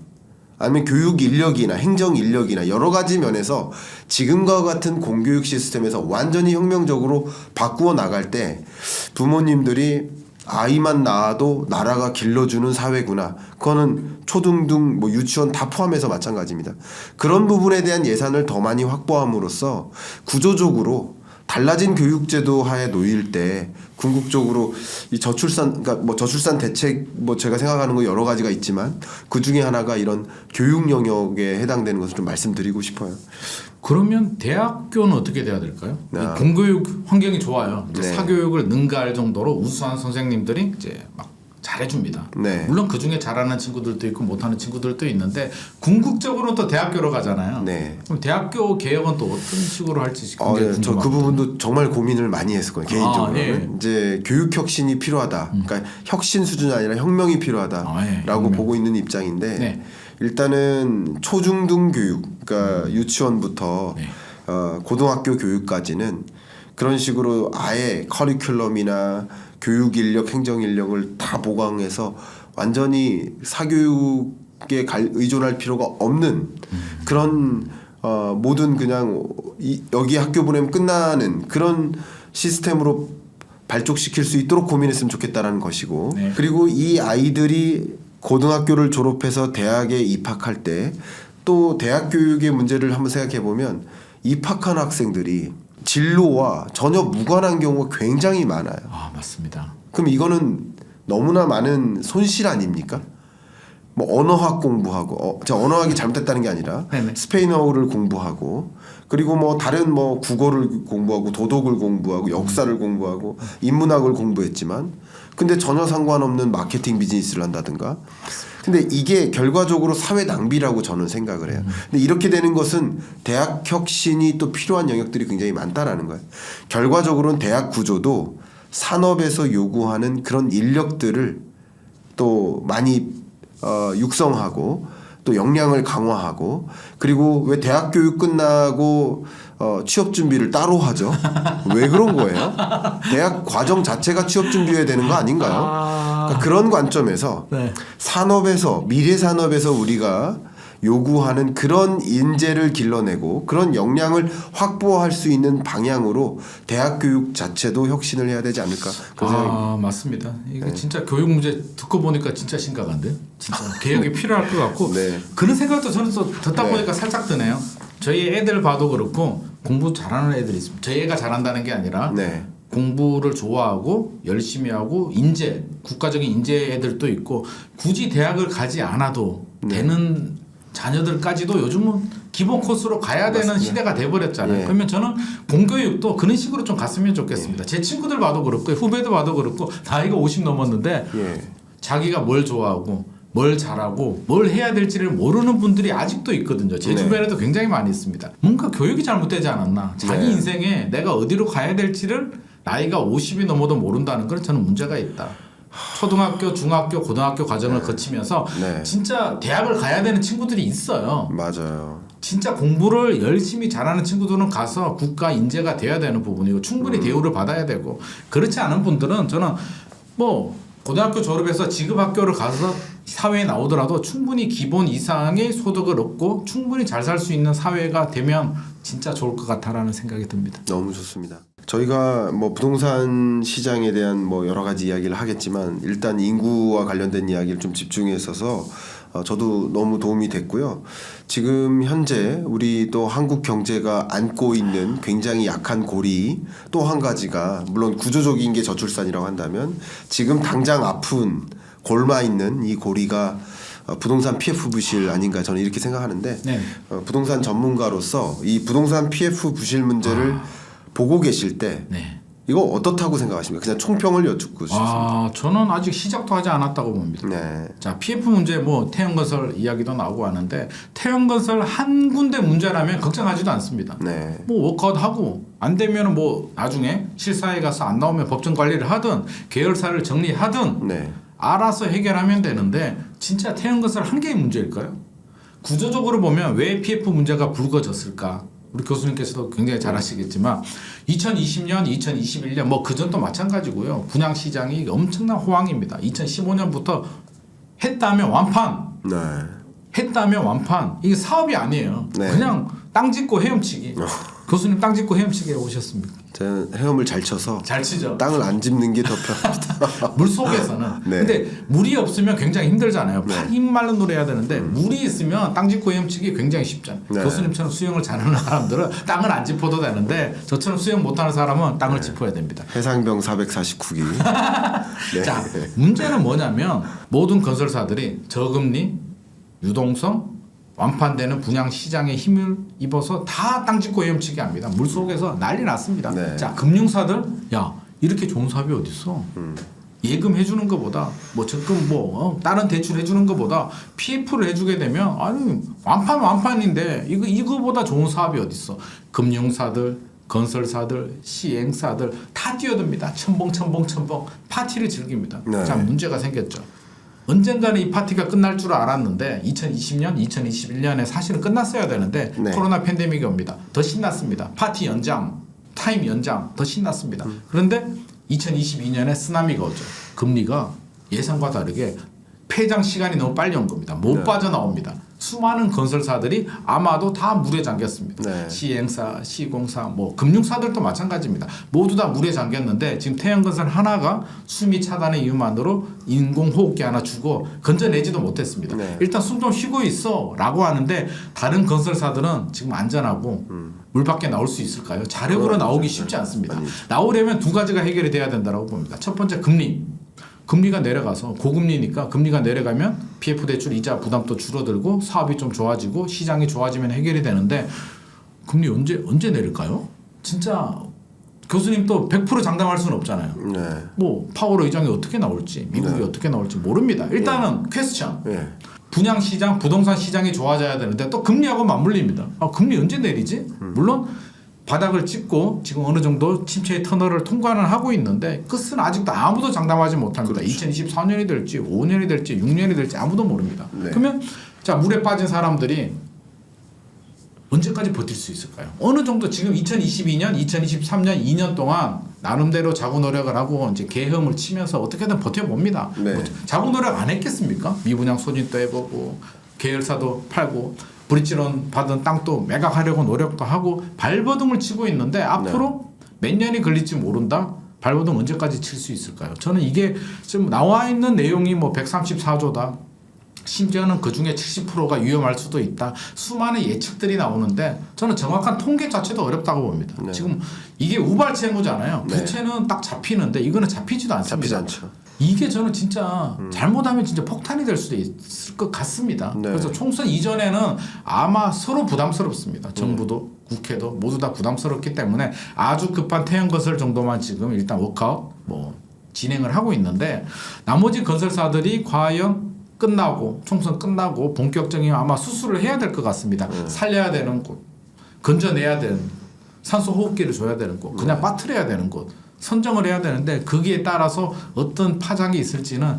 아니면 교육 인력이나 행정 인력이나 여러 가지 면에서 지금과 같은 공교육 시스템에서 완전히 혁명적으로 바꾸어 나갈 때 부모님들이 아이만 낳아도 나라가 길러주는 사회구나. 그거는 초등등 뭐 유치원 다 포함해서 마찬가지입니다. 그런 부분에 대한 예산을 더 많이 확보함으로써 구조적으로 달라진 교육제도 하에 놓일 때 궁극적으로 이 저출산 그러니까 뭐 저출산 대책 뭐 제가 생각하는 거 여러 가지가 있지만 그 중에 하나가 이런 교육 영역에 해당되는 것을 좀 말씀드리고 싶어요. 그러면 대학교는 어떻게 돼야 될까요? 공교육 환경이 좋아요. 이제 네. 사교육을 능가할 정도로 우수한 선생님들이 이제 막 잘해줍니다. 네. 물론 그 중에 잘하는 친구들도 있고 못하는 친구들도 있는데 궁극적으로는 또 대학교로 가잖아요. 네. 그럼 대학교 개혁은 또 어떤 식으로 할지 굉장히 궁금합니다. 저 그 부분도 정말 고민을 많이 했을 거예요. 개인적으로는 예. 이제 교육 혁신이 필요하다. 그러니까 혁신 수준이 아니라 혁명이 필요하다라고 혁명. 보고 있는 입장인데 네. 일단은 초중등 교육, 그러니까 유치원부터 네. 고등학교 교육까지는 그런 식으로 아예 커리큘럼이나 교육 인력, 행정 인력을 다 보강해서 완전히 사교육에 의존할 필요가 없는 그런 모든 그냥 여기 학교 보내면 끝나는 그런 시스템으로 발족시킬 수 있도록 고민했으면 좋겠다라는 것이고 네. 그리고 이 아이들이 고등학교를 졸업해서 대학에 입학할 때 또 대학 교육의 문제를 한번 생각해 보면 입학한 학생들이 진로와 전혀 무관한 경우가 굉장히 많아요. 아 맞습니다. 그럼 이거는 너무나 많은 손실 아닙니까? 뭐 언어학 공부하고 제가 언어학이 잘못됐다는 게 아니라 네네. 스페인어를 공부하고 그리고 뭐 다른 뭐 국어를 공부하고 도덕을 공부하고 역사를 공부하고 인문학을 공부했지만 근데 전혀 상관없는 마케팅 비즈니스를 한다든가 근데 이게 결과적으로 사회 낭비라고 저는 생각을 해요. 근데 이렇게 되는 것은 대학 혁신이 또 필요한 영역들이 굉장히 많다라는 거예요. 결과적으로는 대학 구조도 산업에서 요구하는 그런 인력들을 또 많이 육성하고 또 역량을 강화하고 그리고 왜 대학 교육 끝나고 취업 준비를 따로 하죠? 왜 그런 거예요? 대학 과정 자체가 취업 준비해야 되는 거 아닌가요? 그러니까 그런 관점에서 네. 산업에서 미래 산업에서 우리가 요구하는 그런 인재를 길러내고 그런 역량을 확보할 수 있는 방향으로 대학 교육 자체도 혁신을 해야 되지 않을까 그런 생각이 맞습니다. 이게 진짜 교육 문제 듣고 보니까 진짜 심각한데 진짜 개혁이 필요할 것 같고 네. 그런 생각도 저는 또 듣다 네. 보니까 살짝 드네요. 저희 애들 봐도 그렇고 공부 잘하는 애들이 있습니다. 저희 애가 잘한다는 게 아니라 네. 공부를 좋아하고 열심히 하고 인재 국가적인 인재 애들도 있고 굳이 대학을 가지 않아도 되는 자녀들까지도 요즘은 기본 코스로 가야 되는 맞습니다. 시대가 돼버렸잖아요. 예. 그러면 저는 공교육도 그런 식으로 좀 갔으면 좋겠습니다. 제 친구들 봐도 그렇고 후배들 봐도 그렇고 나이가 50 넘었는데 예. 자기가 뭘 좋아하고 뭘 잘하고 뭘 해야 될지를 모르는 분들이 아직도 있거든요. 제 네. 주변에도 굉장히 많이 있습니다. 뭔가 교육이 잘못되지 않았나. 자기 네. 인생에 내가 어디로 가야 될지를 나이가 50이 넘어도 모른다는 건 저는 문제가 있다. 초등학교, 중학교, 고등학교 과정을 거치면서 네. 진짜 대학을 가야 되는 친구들이 있어요. 맞아요. 진짜 공부를 열심히 잘하는 친구들은 가서 국가 인재가 돼야 되는 부분이고 충분히 대우를 받아야 되고 그렇지 않은 분들은 저는 뭐 고등학교 졸업해서 지급 학교를 가서 사회에 나오더라도 충분히 기본 이상의 소득을 얻고 충분히 잘 살 수 있는 사회가 되면 진짜 좋을 것 같다라는 생각이 듭니다. 너무 좋습니다. 저희가 뭐 부동산 시장에 대한 뭐 여러 가지 이야기를 하겠지만 일단 인구와 관련된 이야기를 좀 집중했어서 저도 너무 도움이 됐고요. 지금 현재 우리 또 한국 경제가 안고 있는 굉장히 약한 고리 또 한 가지가 물론 구조적인 게 저출산이라고 한다면 지금 당장 아픈 골마 있는 이 고리가 부동산 PF 부실 아닌가 저는 이렇게 생각하는데 네. 부동산 전문가로서 이 부동산 PF 부실 문제를 보고 계실 때 네. 이거 어떻다고 생각하십니까? 그냥 총평을 여쭙고 싶습니다. 저는 아직 시작도 하지 않았다고 봅니다. 네. 자, PF 문제 뭐 태형건설 이야기도 나오고 하는데 태형건설 한 군데 문제라면 걱정하지도 않습니다. 네. 뭐 워크아웃 하고 안 되면 뭐 나중에 실사에 가서 안 나오면 법정 관리를 하든 계열사를 정리하든 네. 알아서 해결하면 되는데 진짜 태형건설 한 개의 문제일까요? 구조적으로 보면 왜 PF 문제가 불거졌을까? 우리 교수님께서도 굉장히 잘 아시겠지만 2020년, 2021년 뭐 그전도 마찬가지고요. 분양 시장이 엄청난 호황입니다. 2015년부터 했다면 완판. 네. 했다면 완판. 이게 사업이 아니에요. 네. 그냥 땅 짓고 헤엄치기. 교수님 땅 짓고 헤엄치기에 오셨습니까? 저는 헤엄을 잘 쳐서 잘 치죠. 땅을 안 짚는 게 더 편합니다. 물 속에서는. 네. 근데 물이 없으면 굉장히 힘들잖아요. 네. 힘 말른 노래 해야 되는데 물이 있으면 땅 짚고 헤엄치기 굉장히 쉽잖아요. 네. 교수님처럼 수영을 잘하는 사람들은 땅을 안 짚어도 되는데 저처럼 수영 못하는 사람은 땅을 짚어야 됩니다. 해상병 449기. 네. 자, 문제는 뭐냐면 모든 건설사들이 저금리, 유동성, 완판되는 분양 시장에 힘을 입어서 다 땅 짚고 헤엄치게 합니다. 물 속에서 난리 났습니다. 네. 자, 금융사들 야 이렇게 좋은 사업이 어디 있어? 예금 해주는 것보다 뭐 적금 뭐 다른 대출 해주는 것보다 PF를 해주게 되면 아니 완판인데 이거보다 좋은 사업이 어디 있어? 금융사들, 건설사들, 시행사들 다 뛰어듭니다. 첨벙 파티를 즐깁니다. 네. 자, 문제가 생겼죠. 언젠가는 이 파티가 끝날 줄 알았는데 2020년, 2021년에 사실은 끝났어야 되는데 네. 코로나 팬데믹이 옵니다. 더 신났습니다. 파티 연장, 타임 연장 더 신났습니다. 그런데 2022년에 쓰나미가 오죠. 금리가 예상과 다르게 폐장 시간이 너무 빨리 온 겁니다. 못 네. 빠져나옵니다. 수많은 건설사들이 아마도 다 물에 잠겼습니다. 네. 시행사, 시공사, 뭐 금융사들도 마찬가지입니다. 모두 다 물에 잠겼는데 지금 태양건설 하나가 수미 차단의 이유만으로 인공호흡기 하나 주고 건져내지도 못했습니다. 네. 일단 숨 좀 쉬고 있어라고 하는데 다른 건설사들은 지금 안전하고 물 밖에 나올 수 있을까요? 자력으로 나오기 쉽지 않습니다. 나오려면 두 가지가 해결이 돼야 된다고 봅니다. 첫 번째 금리. 금리가 내려가서 고금리니까 금리가 내려가면 PF 대출 이자 부담도 줄어들고 사업이 좀 좋아지고 시장이 좋아지면 해결이 되는데 금리 언제 내릴까요? 진짜 교수님 또 100% 장담할 수는 없잖아요. 네. 뭐 파월 의장이 어떻게 나올지 미국이 어떻게 나올지 모릅니다. 일단은 퀘스천. 네. 분양 시장, 부동산 시장이 좋아져야 되는데 또 금리하고 맞물립니다. 금리 언제 내리지? 물론 바닥을 찍고 지금 어느 정도 침체의 터널을 통과는 하고 있는데 끝은 아직도 아무도 장담하지 못합니다. 그렇죠. 2024년이 될지 5년이 될지 6년이 될지 아무도 모릅니다. 네. 그러면 자 물에 빠진 사람들이 언제까지 버틸 수 있을까요? 어느 정도 지금 2022년, 2023년 2년 동안 나름대로 자구 노력을 하고 이제 계획을 치면서 어떻게든 버텨봅니다. 네. 뭐 자구 노력 안 했겠습니까? 미분양 소진도 해보고 계열사도 팔고 브릿지론 받은 땅도 매각하려고 노력도 하고 발버둥을 치고 있는데 앞으로 몇 년이 걸릴지 모른다. 발버둥 언제까지 칠 수 있을까요? 저는 이게 지금 나와 있는 내용이 뭐 134조다. 심지어는 그 중에 70%가 위험할 수도 있다. 수많은 예측들이 나오는데 저는 정확한 통계 자체도 어렵다고 봅니다. 네. 지금 이게 우발 채무잖아요. 네. 부채는 딱 잡히는데 이거는 잡히지도 않습니다. 잡히지 않죠. 이게 저는 진짜 잘못하면 진짜 폭탄이 될 수도 있을 것 같습니다. 네. 그래서 총선 이전에는 아마 서로 부담스럽습니다. 정부도 국회도 모두 다 부담스럽기 때문에 아주 급한 태양 건설 정도만 지금 일단 워크아웃 뭐 진행을 하고 있는데 나머지 건설사들이 과연 끝나고 총선 끝나고 본격적인 아마 수술을 해야 될 것 같습니다. 살려야 되는 곳, 건져내야 되는 산소 호흡기를 줘야 되는 곳, 그냥 빠뜨려야 되는 곳 선정을 해야 되는데 거기에 따라서 어떤 파장이 있을지는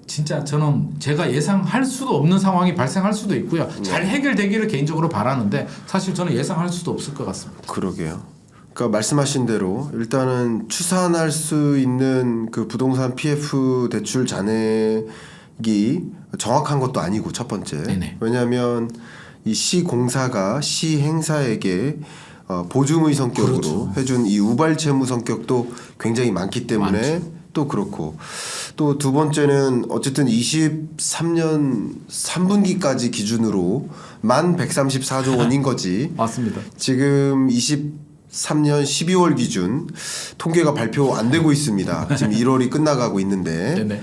진짜 저는 제가 예상할 수도 없는 상황이 발생할 수도 있고요. 잘 해결되기를 개인적으로 바라는데 사실 저는 예상할 수도 없을 것 같습니다. 그러게요. 그러니까 말씀하신 대로 일단은 추산할 수 있는 그 부동산 PF 대출 잔액이 정확한 것도 아니고 첫 번째. 네네. 왜냐하면 이 시공사가 시행사에게 보증의 성격으로 그렇죠. 해준 이 우발 채무 성격도 굉장히 많기 때문에 또 그렇고 또 두 번째는 어쨌든 23년 3분기까지 기준으로 만 134조 원인 거지. 맞습니다. 지금 23년 12월 기준 통계가 발표 안 되고 있습니다. 지금 1월이 끝나가고 있는데 네네.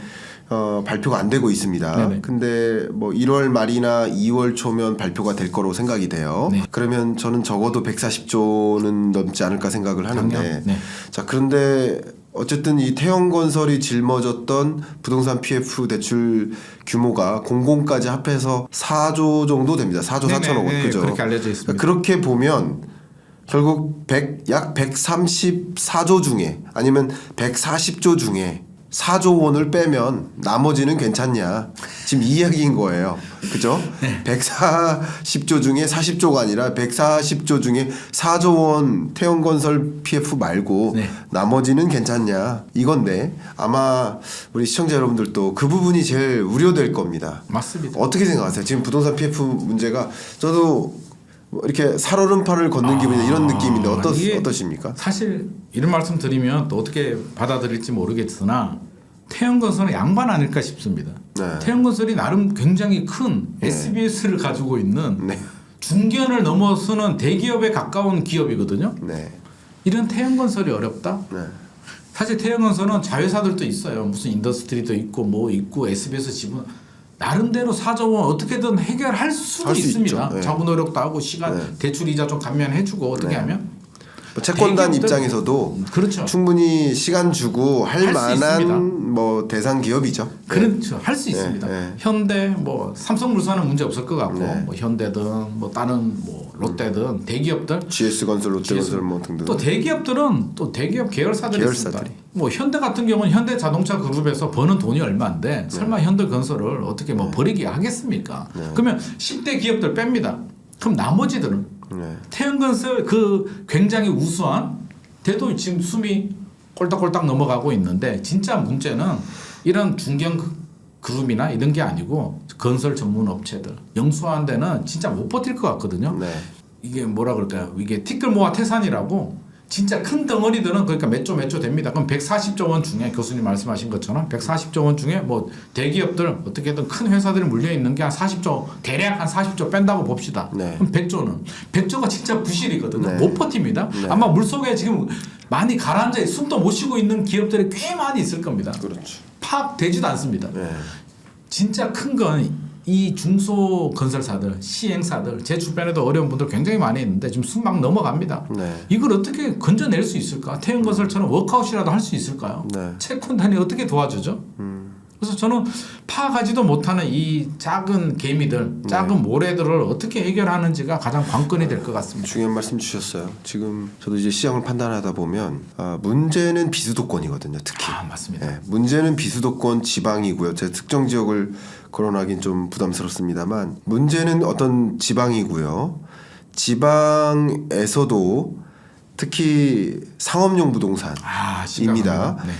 발표가 안 되고 있습니다. 네네. 근데 뭐 1월 말이나 2월 초면 발표가 될 거로 생각이 돼요. 네. 그러면 저는 적어도 140조는 넘지 않을까 생각을 하는데 작년? 네. 자 그런데 어쨌든 이 태형건설이 짊어졌던 부동산 PF 대출 규모가 공공까지 합해서 4조 정도 됩니다. 4조 4천억 원. 네네, 그죠? 그렇게 알려져 있습니다. 그렇게 보면 결국 약 134조 중에 아니면 140조 중에 4조 원을 빼면 나머지는 괜찮냐. 지금 이 이야기인 거예요. 그죠? 140조 중에 40조가 아니라 140조 중에 4조 원 태형건설 PF 말고 네. 나머지는 괜찮냐. 이건데 아마 우리 시청자 여러분들도 그 부분이 제일 우려될 겁니다. 맞습니다. 어떻게 생각하세요? 지금 부동산 PF 문제가 저도 뭐 이렇게 살얼음판을 걷는 기분이 이런 느낌인데 이게 어떠십니까? 사실 이런 말씀 드리면 또 어떻게 받아들일지 모르겠으나 태형건설은 양반 아닐까 싶습니다. 네. 태형건설이 나름 굉장히 큰 SBS를 가지고 있는 네. 중견을 넘어서는 대기업에 가까운 기업이거든요. 네. 이런 태형건설이 어렵다? 네. 사실 태형건설은 자회사들도 있어요. 무슨 인더스트리도 있고 뭐 있고 SBS 지분 나름대로 사정은 어떻게든 해결할 수도 할수 있습니다. 있죠. 네. 자구 노력도 하고 시간 대출 이자 좀 감면해주고 어떻게 네. 하면 뭐 채권단 대기업들- 입장에서도 그렇죠. 충분히 시간 주고 할 할수 만한 있습니다. 뭐 대상 기업이죠. 그렇죠. 할 수 네, 있습니다. 네. 현대 뭐 삼성물산은 문제 없을 것 같고 네. 뭐 현대든 뭐 다른 뭐 롯데든 대기업들 GS건설, 롯데건설 뭐 등등. 또 대기업들은 또 대기업 계열사들이 있습니다. 계열사들이. 뭐 현대 같은 경우는 현대자동차 그룹에서 버는 돈이 얼마인데 설마 현대건설을 어떻게 뭐 버리게 하겠습니까? 그러면 10대 기업들 뺍니다. 그럼 나머지들은 네. 태양건설 그 굉장히 우수한 대도 지금 숨이 꼴딱꼴딱 넘어가고 있는데 진짜 문제는 이런 중견 그룹이나 이런 게 아니고 건설 전문 업체들 영수한 데는 진짜 못 버틸 것 같거든요. 네. 이게 뭐라 그럴까요? 이게 티끌모아 태산이라고 진짜 큰 덩어리들은 그러니까 몇 조 됩니다. 그럼 140조 원 중에 교수님 말씀하신 것처럼 140조 원 중에 뭐 대기업들 어떻게든 큰 회사들이 물려 있는 게 한 40조 대략 한 40조 뺀다고 봅시다. 네. 그럼 100조는 100조가 진짜 부실이거든요. 네. 못 버팁니다. 네. 아마 물속에 지금 많이 가라앉아 숨도 못 쉬고 있는 기업들이 꽤 많이 있을 겁니다. 그렇죠. 파악되지도 않습니다. 네. 진짜 큰 건 이 중소 건설사들, 시행사들, 제 주변에도 어려운 분들 굉장히 많이 있는데 지금 숨 막 넘어갑니다. 네. 이걸 어떻게 건져낼 수 있을까? 태형건설처럼 워크아웃이라도 할 수 있을까요? 네. 채권단이 어떻게 도와주죠? 그래서 저는 파악하지도 못하는 이 작은 개미들, 작은 모래들을 어떻게 해결하는지가 가장 관건이 될 것 같습니다. 중요한 말씀 주셨어요. 지금 저도 이제 시장을 판단하다 보면 문제는 비수도권이거든요. 특히. 맞습니다. 네, 문제는 비수도권 지방이고요. 제가 특정 지역을 거론하긴 좀 부담스럽습니다만 문제는 어떤 지방이고요. 지방에서도 특히 상업용 부동산입니다. 심각합니다. 네.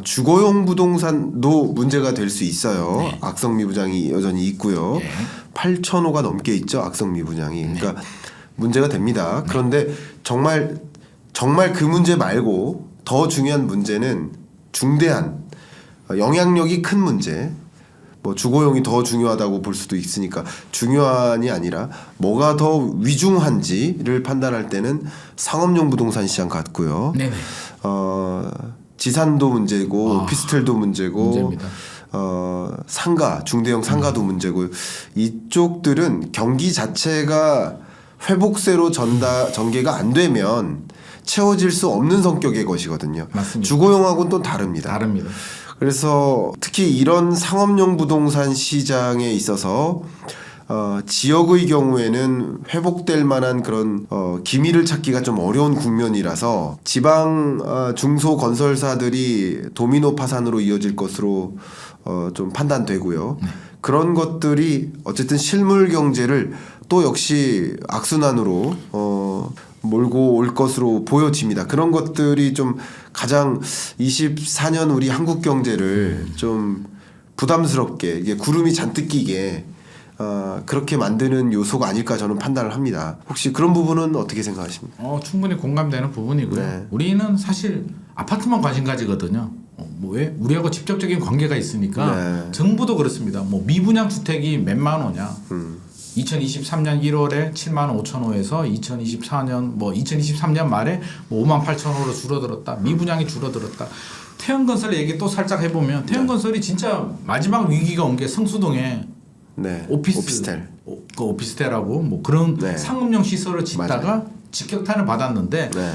주거용 부동산도 문제가 될 수 있어요. 네. 악성 미분양이 여전히 있고요. 네. 8,000호가 넘게 있죠. 악성 미분양이. 그러니까 문제가 됩니다. 그런데 정말 그 문제 말고 더 중요한 문제는 중대한 영향력이 큰 문제. 뭐 주거용이 더 중요하다고 볼 수도 있으니까 중요한이 아니라 뭐가 더 위중한지를 판단할 때는 상업용 부동산 시장 같고요. 네네. 지산도 문제고 오피스텔도 문제고 문제입니다. 상가 중대형 상가도 문제고 이쪽들은 경기 자체가 회복세로 전개가 안 되면 채워질 수 없는 성격의 것이거든요. 맞습니다. 주거용하고는 또 다릅니다. 다릅니다. 그래서 특히 이런 상업용 부동산 시장에 있어서 지역의 경우에는 회복될 만한 그런 기미를 찾기가 좀 어려운 국면이라서 지방 중소 건설사들이 도미노 파산으로 이어질 것으로 좀 판단되고요. 그런 것들이 어쨌든 실물 경제를 또 역시 악순환으로 몰고 올 것으로 보여집니다. 그런 것들이 좀 가장 24년 우리 한국 경제를 좀 부담스럽게 이게 구름이 잔뜩 끼게 그렇게 만드는 요소가 아닐까 저는 판단을 합니다. 혹시 그런 부분은 어떻게 생각하십니까? 충분히 공감되는 부분이고요. 네. 우리는 사실 아파트만 관심 가지거든요. 뭐 왜? 우리하고 직접적인 관계가 있으니까 네. 정부도 그렇습니다. 뭐 미분양 주택이 몇만 호냐? 2023년 1월에 7만 5천 호에서 2024년 2023년 말에 5만 8천 호로 줄어들었다. 미분양이 줄어들었다. 태형건설 얘기 또 살짝 해보면 태형건설이 진짜 마지막 위기가 온 게 성수동에 네. 오피스텔. 그 오피스텔하고 뭐 그런 네. 상업용 시설을 짓다가 맞아요. 직격탄을 받았는데 네.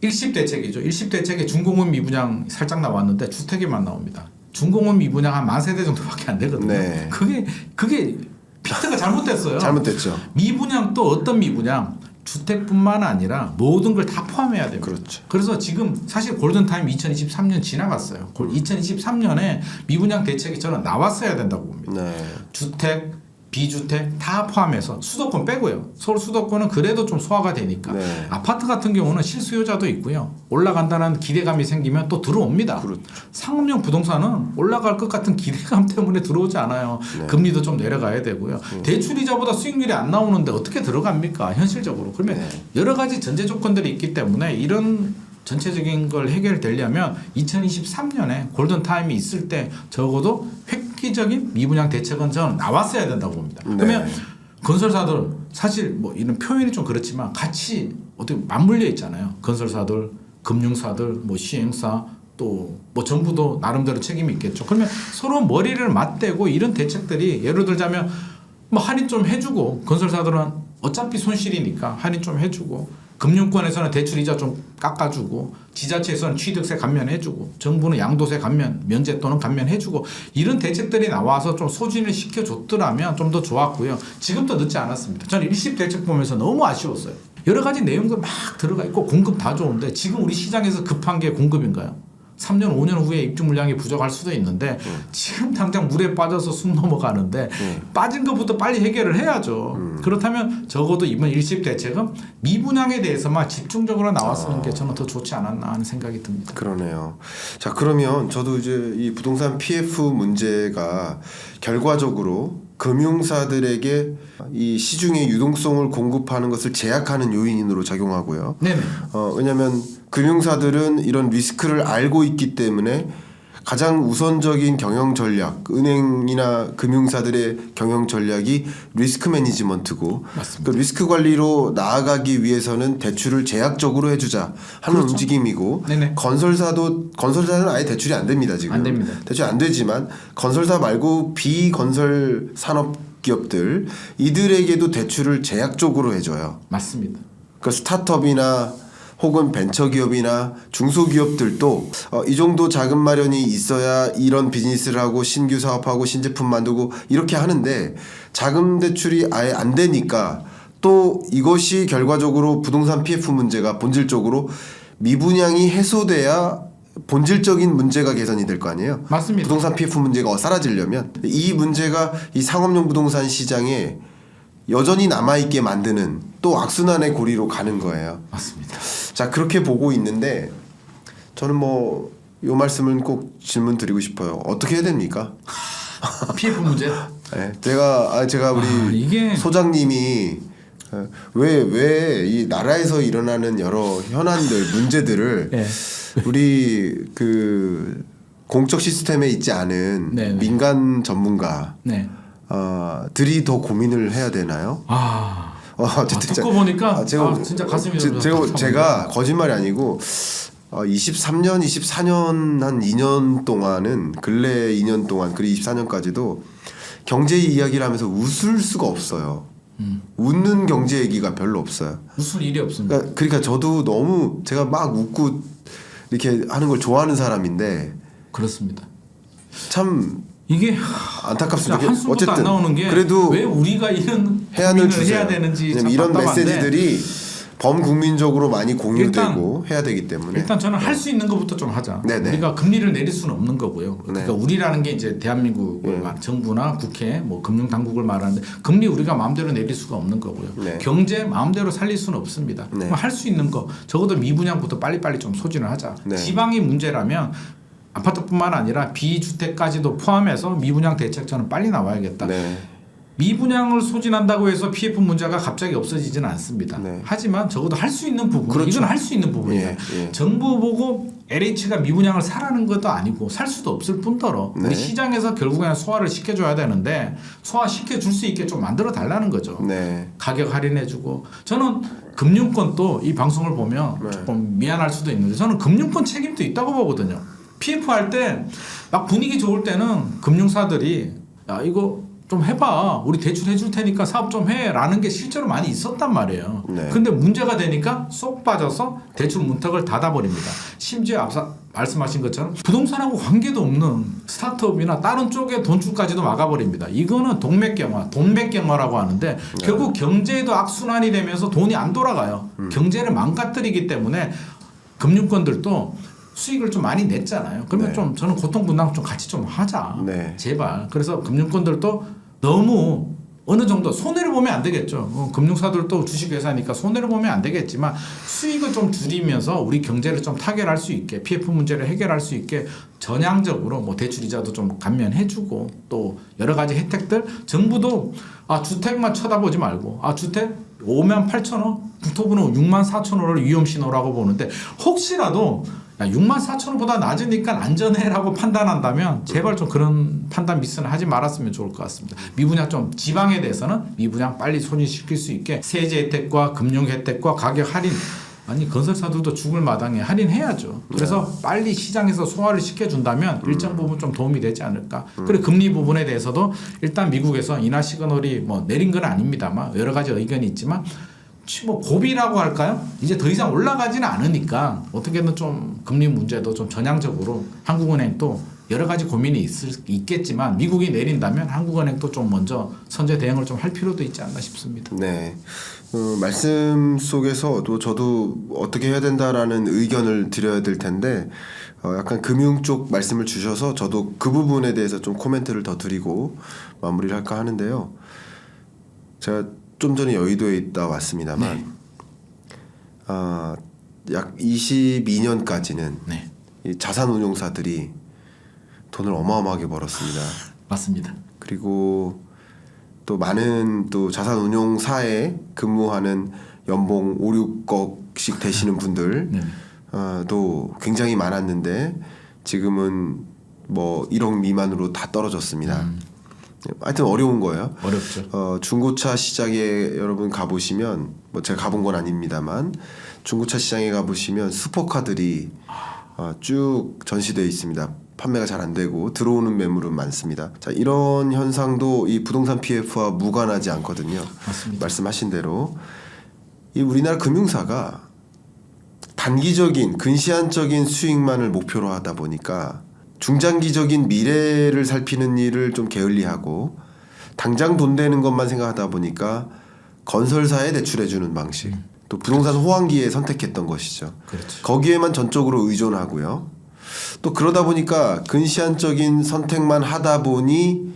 일십 대책이죠. 일십 대책에 중공업 미분양 살짝 나왔는데 주택에만 나옵니다. 중공업 미분양 한 10,000세대 정도밖에 안 되거든요. 네. 그게 피트가 잘못됐어요. 잘못됐죠. 미분양 또 어떤 미분양? 주택뿐만 아니라 모든 걸 다 포함해야 됩니다. 그렇죠. 그래서 지금 사실 골든타임 2023년 지나갔어요. 2023년에 미분양 대책이 저는 나왔어야 된다고 봅니다. 네. 주택, 비주택 다 포함해서 수도권 빼고요. 서울 수도권은 그래도 좀 소화가 되니까. 네. 아파트 같은 경우는 실수요자도 있고요. 올라간다는 기대감이 생기면 또 들어옵니다. 그렇죠. 상업용 부동산은 올라갈 것 같은 기대감 때문에 들어오지 않아요. 네. 금리도 좀 내려가야 되고요. 대출이자보다 수익률이 안 나오는데 어떻게 들어갑니까? 현실적으로. 그러면 네. 여러 가지 전제 조건들이 있기 때문에 이런 전체적인 걸 해결되려면 2023년에 골든타임이 있을 때 적어도 획기적인 미분양 대책은 저는 나왔어야 된다고 봅니다. 네. 그러면 건설사들 사실 뭐 이런 표현이 좀 그렇지만 같이 어떻게 맞물려 있잖아요. 건설사들, 금융사들, 뭐 시행사 또 뭐 정부도 나름대로 책임이 있겠죠. 그러면 서로 머리를 맞대고 이런 대책들이 예를 들자면 뭐 할인 좀 해주고 건설사들은 어차피 손실이니까 할인 좀 해주고 금융권에서는 대출 이자 좀 깎아주고 지자체에서는 취득세 감면해주고 정부는 양도세 감면 면제 또는 감면해주고 이런 대책들이 나와서 좀 소진을 시켜줬더라면 좀 더 좋았고요. 지금도 늦지 않았습니다. 저는 일십 대책 보면서 너무 아쉬웠어요. 여러 가지 내용들 막 들어가 있고 공급 다 좋은데 지금 우리 시장에서 급한 게 공급인가요? 3년 5년 후에 입주 물량이 부족할 수도 있는데 지금 당장 물에 빠져서 숨 넘어가는데 빠진 것부터 빨리 해결을 해야죠. 그렇다면 적어도 이번 일시 대책은 미분양에 대해서만 집중적으로 나왔으는 게 저는 더 좋지 않았나 하는 생각이 듭니다. 그러네요. 자, 그러면 저도 이제 이 부동산 PF 문제가 결과적으로 금융사들에게 이 시중의 유동성을 공급하는 것을 제약하는 요인으로 작용하고요. 네네. 왜냐하면 금융사들은 이런 리스크를 알고 있기 때문에 가장 우선적인 경영 전략, 은행이나 금융사들의 경영 전략이 리스크 매니지먼트고, 맞습니다. 그 리스크 관리로 나아가기 위해서는 대출을 제약적으로 해주자 하는 그렇죠. 움직임이고, 네네. 건설사는 아예 대출이 안 됩니다 지금. 안 됩니다. 대출 안 되지만 건설사 말고 비건설 산업 기업들 이들에게도 대출을 제약적으로 해줘요. 맞습니다. 그 스타트업이나 혹은 벤처기업이나 중소기업들도 이 정도 자금 마련이 있어야 이런 비즈니스를 하고 신규 사업하고 신제품 만들고 이렇게 하는데 자금 대출이 아예 안 되니까 또 이것이 결과적으로 부동산 PF 문제가 본질적으로 미분양이 해소돼야 본질적인 문제가 개선이 될 거 아니에요. 맞습니다. 부동산 PF 문제가 사라지려면 이 문제가 이 상업용 부동산 시장에 여전히 남아있게 만드는 또 악순환의 고리로 가는 거예요. 맞습니다. 자, 그렇게 보고 있는데 저는 뭐 요 말씀은 꼭 질문 드리고 싶어요. 어떻게 해야 됩니까? PF 문제. 네, 제가 우리 이게 소장님이 왜 이 나라에서 일어나는 여러 현안들 문제들을 네. 우리 그 공적 시스템에 있지 않은 네네. 민간 전문가 네. 들이 더 고민을 해야 되나요? 어쨌든 듣고 보니까 제가 진짜 가슴이 제가 거짓말이 아니고 23년, 24년 한 2년 동안은 근래 2년 동안 그리고 24년까지도 경제 이야기를 하면서 웃을 수가 없어요. 웃는 경제 얘기가 별로 없어요. 웃을 일이 없습니다. 그러니까 저도 너무 제가 막 웃고 이렇게 하는 걸 좋아하는 사람인데 그렇습니다. 참 이게 안타깝습니다. 한숨부터 어쨌든 안 나오는 게 그래도 왜 우리가 이런 해안을 고민을 해야 되는지 참 이런 답답한데 메시지들이 범국민적으로 많이 공유되고 해야 되기 때문에 일단 저는 할 수 있는 것부터 좀 하자. 네네. 우리가 금리를 내릴 수는 없는 거고요. 그러니까 네. 우리라는 게 이제 대한민국 정부나 국회, 뭐 금융 당국을 말하는데 금리 우리가 마음대로 내릴 수가 없는 거고요. 네. 경제 마음대로 살릴 수는 없습니다. 네. 할 수 있는 거 적어도 미분양부터 빨리빨리 좀 소진을 하자. 네. 지방이 문제라면 아파트뿐만 아니라 비주택까지도 포함해서 미분양 대책 저는 빨리 나와야겠다. 네. 미분양을 소진한다고 해서 PF 문제가 갑자기 없어지지는 않습니다. 네. 하지만 적어도 할 수 있는 부분, 그렇죠. 이건 할 수 있는 부분이에요. 예. 정부 보고 LH가 미분양을 사라는 것도 아니고 살 수도 없을 뿐더러 네. 우리 시장에서 결국에는 소화를 시켜줘야 되는데 소화시켜줄 수 있게 좀 만들어 달라는 거죠. 네. 가격 할인해주고 저는 금융권도 이 방송을 보면 네. 조금 미안할 수도 있는데 저는 금융권 책임도 있다고 보거든요. PF 할 때 막 분위기 좋을 때는 금융사들이 야 이거 좀 해봐 우리 대출 해줄 테니까 사업 좀 해라는 게 실제로 많이 있었단 말이에요. 네. 근데 문제가 되니까 쏙 빠져서 대출 문턱을 닫아버립니다. 심지어 앞서 말씀하신 것처럼 부동산하고 관계도 없는 스타트업이나 다른 쪽에 돈줄까지도 막아버립니다. 이거는 돈맥경화라고 하는데 결국 경제에도 악순환이 되면서 돈이 안 돌아가요. 경제를 망가뜨리기 때문에 금융권들도 수익을 좀 많이 냈잖아요. 그러면 네. 좀 저는 고통 분담 좀 같이 좀 하자. 네. 제발. 그래서 금융권들도 너무 어느 정도 손해를 보면 안 되겠죠. 금융사들도 주식회사니까 손해를 보면 안 되겠지만 수익을 좀 줄이면서 우리 경제를 좀 타결할 수 있게 PF 문제를 해결할 수 있게 전향적으로 뭐 대출 이자도 좀 감면해주고 또 여러 가지 혜택들 정부도 주택만 쳐다보지 말고 주택 5만 8천 원, 국토부는 6만 4천 원을 위험신호라고 보는데 혹시라도 6만 4천 원보다 낮으니까 안전해라고 판단한다면 제발 좀 그런 판단 미스는 하지 말았으면 좋을 것 같습니다. 미분양 좀 지방에 대해서는 미분양 빨리 소진시킬 수 있게 세제 혜택과 금융 혜택과 가격 할인 아니 건설사들도 죽을 마당에 할인해야죠. 그래서 빨리 시장에서 소화를 시켜준다면 일정 부분 좀 도움이 되지 않을까. 그리고 금리 부분에 대해서도 일단 미국에서 인하 시그널이 뭐 내린 건 아닙니다만 여러 가지 의견이 있지만 뭐 고비라고 할까요? 이제 더 이상 올라가지는 않으니까 어떻게든 좀 금리 문제도 좀 전향적으로 한국은행도 여러 가지 고민이 있겠지만 미국이 내린다면 한국은행도 좀 먼저 선제 대응을 좀 할 필요도 있지 않나 싶습니다. 네. 말씀 속에서 또 저도 어떻게 해야 된다라는 의견을 드려야 될 텐데 약간 금융 쪽 말씀을 주셔서 저도 그 부분에 대해서 좀 코멘트를 더 드리고 마무리를 할까 하는데요. 제가 좀 전에 여의도에 있다 왔습니다만 네. 약 22년까지는 네. 이 자산운용사들이 돈을 어마어마하게 벌었습니다. 맞습니다. 그리고 또 많은 또 자산운용사에 근무하는 연봉 5, 6억씩 되시는 분들 네. 도 굉장히 많았는데 지금은 뭐 1억 미만으로 다 떨어졌습니다. 하여튼 어려운 거예요. 어렵죠. 중고차 시장에 여러분 가보시면 뭐 제가 가본 건 아닙니다만 중고차 시장에 가보시면 슈퍼카들이 쭉 전시되어 있습니다. 판매가 잘 안 되고 들어오는 매물은 많습니다. 자, 이런 현상도 이 부동산 PF와 무관하지 않거든요. 맞습니다. 말씀하신 대로 이 우리나라 금융사가 단기적인 근시안적인 수익만을 목표로 하다 보니까 중장기적인 미래를 살피는 일을 좀 게을리하고 당장 돈 되는 것만 생각하다 보니까 건설사에 대출해주는 방식 또 부동산 호황기에 선택했던 것이죠. 그렇죠. 거기에만 전적으로 의존하고요. 또 그러다 보니까 근시안적인 선택만 하다 보니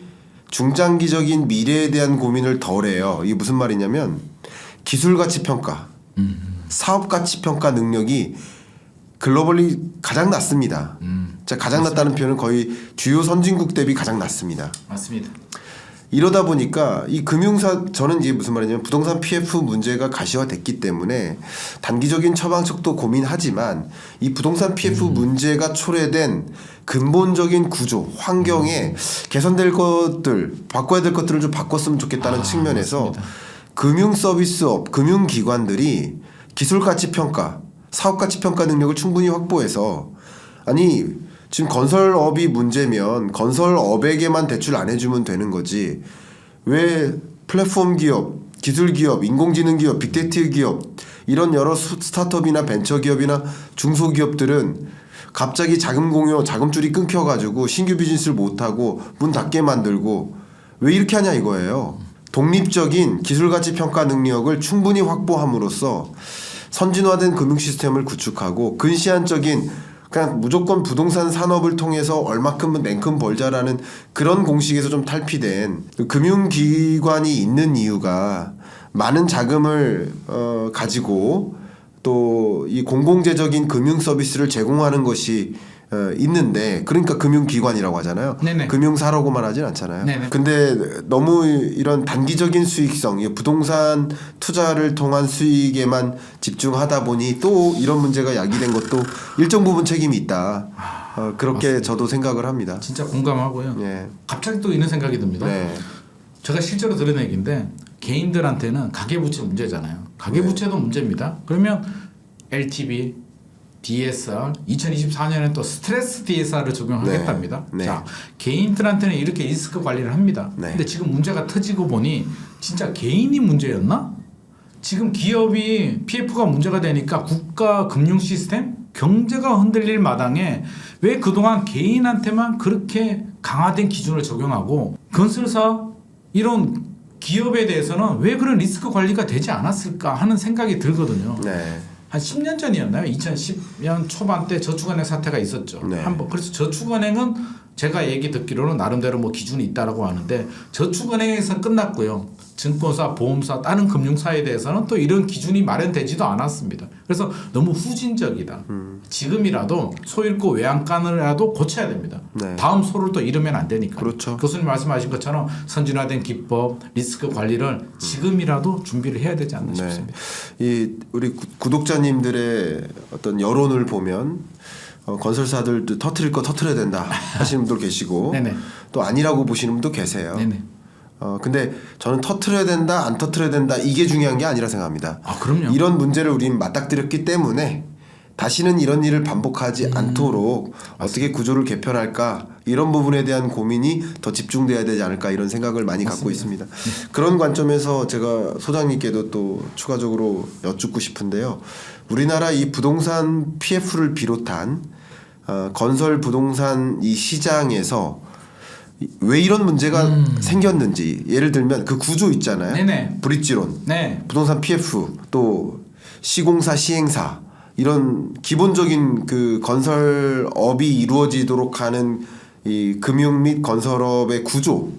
중장기적인 미래에 대한 고민을 덜해요. 이게 무슨 말이냐면 기술가치 평가, 사업가치 평가 능력이 글로벌리 가장 낮습니다. 자, 가장 낮다는 표현은 거의 주요 선진국 대비 가장 낮습니다. 맞습니다. 이러다 보니까 이 금융사 저는 이게 무슨 말이냐면 부동산 PF 문제가 가시화됐기 때문에 단기적인 처방책도 고민하지만 이 부동산 PF 문제가 초래된 근본적인 구조, 환경에 개선될 것들, 바꿔야 될 것들을 좀 바꿨으면 좋겠다는 측면에서 맞습니다. 금융 서비스업, 금융기관들이 기술가치 평가, 사업가치 평가 능력을 충분히 확보해서 아니 지금 건설업이 문제면 건설업에게만 대출 안 해주면 되는 거지 왜 플랫폼 기업, 기술 기업, 인공지능 기업, 빅데이터 기업 이런 여러 스타트업이나 벤처 기업이나 중소기업들은 갑자기 자금 공여, 자금줄이 끊겨가지고 신규 비즈니스를 못하고 문 닫게 만들고 왜 이렇게 하냐 이거예요. 독립적인 기술가치 평가 능력을 충분히 확보함으로써 선진화된 금융 시스템을 구축하고 근시안적인 그냥 무조건 부동산 산업을 통해서 얼마큼은 냉큼 벌자라는 그런 공식에서 좀 탈피된 금융기관이 있는 이유가 많은 자금을 가지고 또 이 공공재적인 금융 서비스를 제공하는 것이 있는데 그러니까 금융기관이라고 하잖아요. 네네. 금융사라고만 하진 않잖아요. 네네. 근데 너무 이런 단기적인 수익성, 이 부동산 투자를 통한 수익에만 집중하다 보니 또 이런 문제가 야기된 것도 일정 부분 책임이 있다. 그렇게 맞습니다. 저도 생각을 합니다. 진짜 공감하고요. 예. 갑자기 또 이런 생각이 듭니다. 네. 제가 실제로 들은 얘기인데 개인들한테는 가계부채 문제잖아요. 가계부채도 문제입니다. 그러면 LTV, DSR, 2024년에 또 스트레스 DSR을 적용하겠답니다. 네. 네. 자, 개인들한테는 이렇게 리스크 관리를 합니다. 네. 근데 지금 문제가 터지고 보니 진짜 개인이 문제였나? 지금 기업이 PF가 문제가 되니까 국가 금융 시스템, 경제가 흔들릴 마당에 왜 그동안 개인한테만 그렇게 강화된 기준을 적용하고 건설사 이런 기업에 대해서는 왜 그런 리스크 관리가 되지 않았을까 하는 생각이 들거든요. 네. 한 10년 전이었나요? 2010년 초반 때 저축은행 사태가 있었죠. 네. 한번 그래서 저축은행은 제가 얘기 듣기로는 나름대로 뭐 기준이 있다라고 하는데 저축은행에서 끝났고요. 증권사, 보험사, 다른 금융사에 대해서는 또 이런 기준이 마련되지도 않았습니다. 그래서 너무 후진적이다. 지금이라도 소 잃고 외양간을라도 고쳐야 됩니다. 네. 다음 소를 또 잃으면 안 되니까. 그렇죠. 교수님 말씀하신 것처럼 선진화된 기법, 리스크 관리를 지금이라도 준비를 해야 되지 않나 싶습니다. 이 우리 구독자님들의 어떤 여론을 보면 건설사들도 터트릴 거 터트려야 된다 하시는 분도 계시고 네네. 또 아니라고 보시는 분도 계세요. 네네. 근데 저는 터트려야 된다 안 터트려야 된다 이게 중요한 게 아니라 생각합니다. 아, 그럼요. 이런 문제를 우린 맞닥뜨렸기 때문에 다시는 이런 일을 반복하지 않도록 어떻게 구조를 개편할까 이런 부분에 대한 고민이 더 집중돼야 되지 않을까 이런 생각을 많이 갖고 있습니다. 그런 관점에서 제가 소장님께도 또 추가적으로 여쭙고 싶은데요. 우리나라 이 부동산 PF를 비롯한 건설 부동산 이 시장에서 왜 이런 문제가 생겼는지 예를 들면 그 구조 있잖아요. 네네. 브릿지론, 네. 부동산 PF, 또 시공사 시행사 이런 기본적인 그 건설업이 이루어지도록 하는 이 금융 및 건설업의 구조,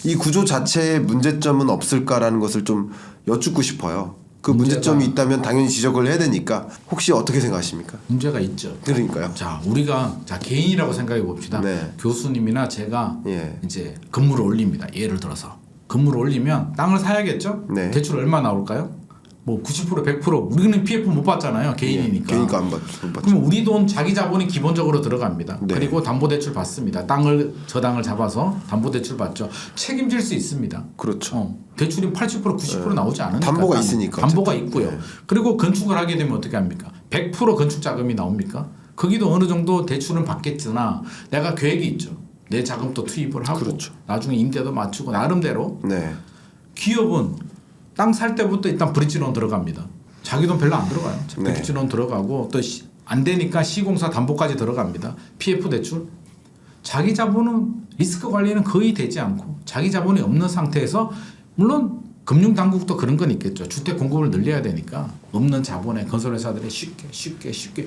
이 구조 자체에 문제점은 없을까라는 것을 좀 여쭙고 싶어요. 그 문제점이 있다면 당연히 지적을 해야 되니까 혹시 어떻게 생각하십니까? 문제가 있죠. 그러니까요. 자, 우리가 개인이라고 생각해 봅시다. 네. 교수님이나 제가 예. 이제 건물을 올립니다. 예를 들어서 건물을 올리면 땅을 사야겠죠. 네. 대출 얼마 나올까요? 뭐 90% 100% 우리는 PF 못 받잖아요. 개인이니까. 그러니까 안 받죠. 그러면 우리 돈 자기 자본이 기본적으로 들어갑니다. 네. 그리고 담보대출 받습니다. 저당을 잡아서 담보대출 받죠. 책임질 수 있습니다. 그렇죠. 대출이 80% 90% 나오지 않으니까. 담보가 있으니까. 담보가 어쨌든. 있고요. 네. 그리고 건축을 하게 되면 어떻게 합니까? 100% 건축 자금이 나옵니까? 거기도 어느 정도 대출은 받겠으나 내가 계획이 있죠. 내 자금도 투입을 하고 그렇죠. 나중에 임대도 맞추고 나름대로 네. 기업은 땅 살 때부터 일단 브릿지론 들어갑니다. 자기 돈 별로 안 들어가요. 네. 브릿지론 들어가고 또 안 되니까 시공사 담보까지 들어갑니다. PF 대출. 자기 자본은 리스크 관리는 거의 되지 않고 자기 자본이 없는 상태에서 물론 금융 당국도 그런 건 있겠죠. 주택 공급을 늘려야 되니까 없는 자본에 건설회사들이 쉽게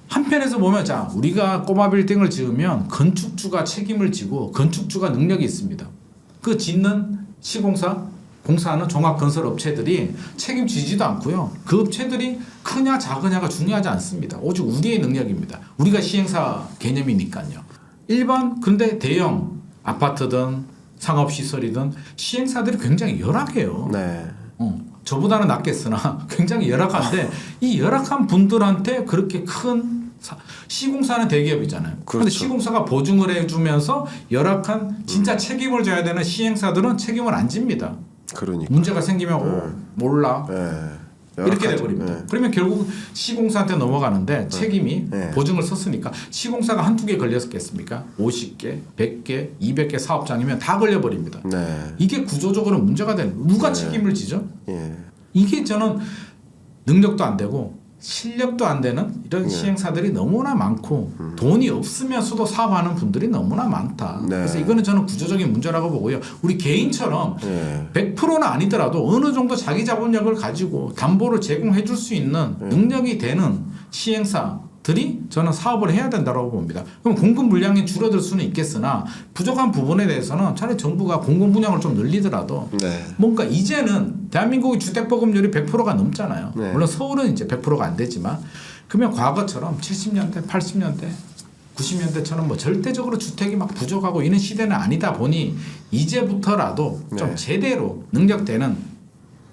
한편에서 보면 자 우리가 꼬마 빌딩을 지으면 건축주가 책임을 지고 건축주가 능력이 있습니다. 그 짓는 시공사 공사하는 종합건설업체들이 책임지지도 않고요. 그 업체들이 크냐 작으냐가 중요하지 않습니다. 오직 우리의 능력입니다. 우리가 시행사 개념이니까요. 일반 근데 대형 아파트든 상업시설이든 시행사들이 굉장히 열악해요. 네. 저보다는 낫겠으나 굉장히 열악한데 이 열악한 분들한테 그렇게 큰 시공사는 대기업이잖아요. 그런데 그렇죠. 시공사가 보증을 해주면서 열악한 진짜 책임을 져야 되는 시행사들은 책임을 안 집니다. 그러니까. 문제가 생기면 몰라 네. 이렇게 열악하죠. 돼버립니다. 네. 그러면 결국 시공사한테 넘어가는데 책임이 네. 보증을 썼으니까 시공사가 한두 개 걸렸겠습니까? 50개, 100개, 200개 사업장이면 다 걸려버립니다. 네. 이게 구조적으로 문제가 되는 누가 네. 책임을 지죠? 예. 이게 저는 능력도 안 되고 실력도 안 되는 이런 네. 시행사들이 너무나 많고 돈이 없으면서도 사업하는 분들이 너무나 많다. 네. 그래서 이거는 저는 구조적인 문제라고 보고요. 우리 개인처럼 예. 100%는 아니더라도 어느 정도 자기 자본력을 가지고 담보를 제공해 줄 수 있는 능력이 되는 시행사들이 저는 사업을 해야 된다고 봅니다. 그럼 공급 물량이 줄어들 수는 있겠으나 부족한 부분에 대해서는 차라리 정부가 공급 분양을 좀 늘리더라도 네. 뭔가 이제는 대한민국의 주택보급률이 100%가 넘잖아요. 네. 물론 서울은 이제 100%가 안 되지만 그러면 과거처럼 70년대, 80년대, 90년대처럼 뭐 절대적으로 주택이 막 부족하고 이런 시대는 아니다 보니 이제부터라도 좀 네. 제대로 능력되는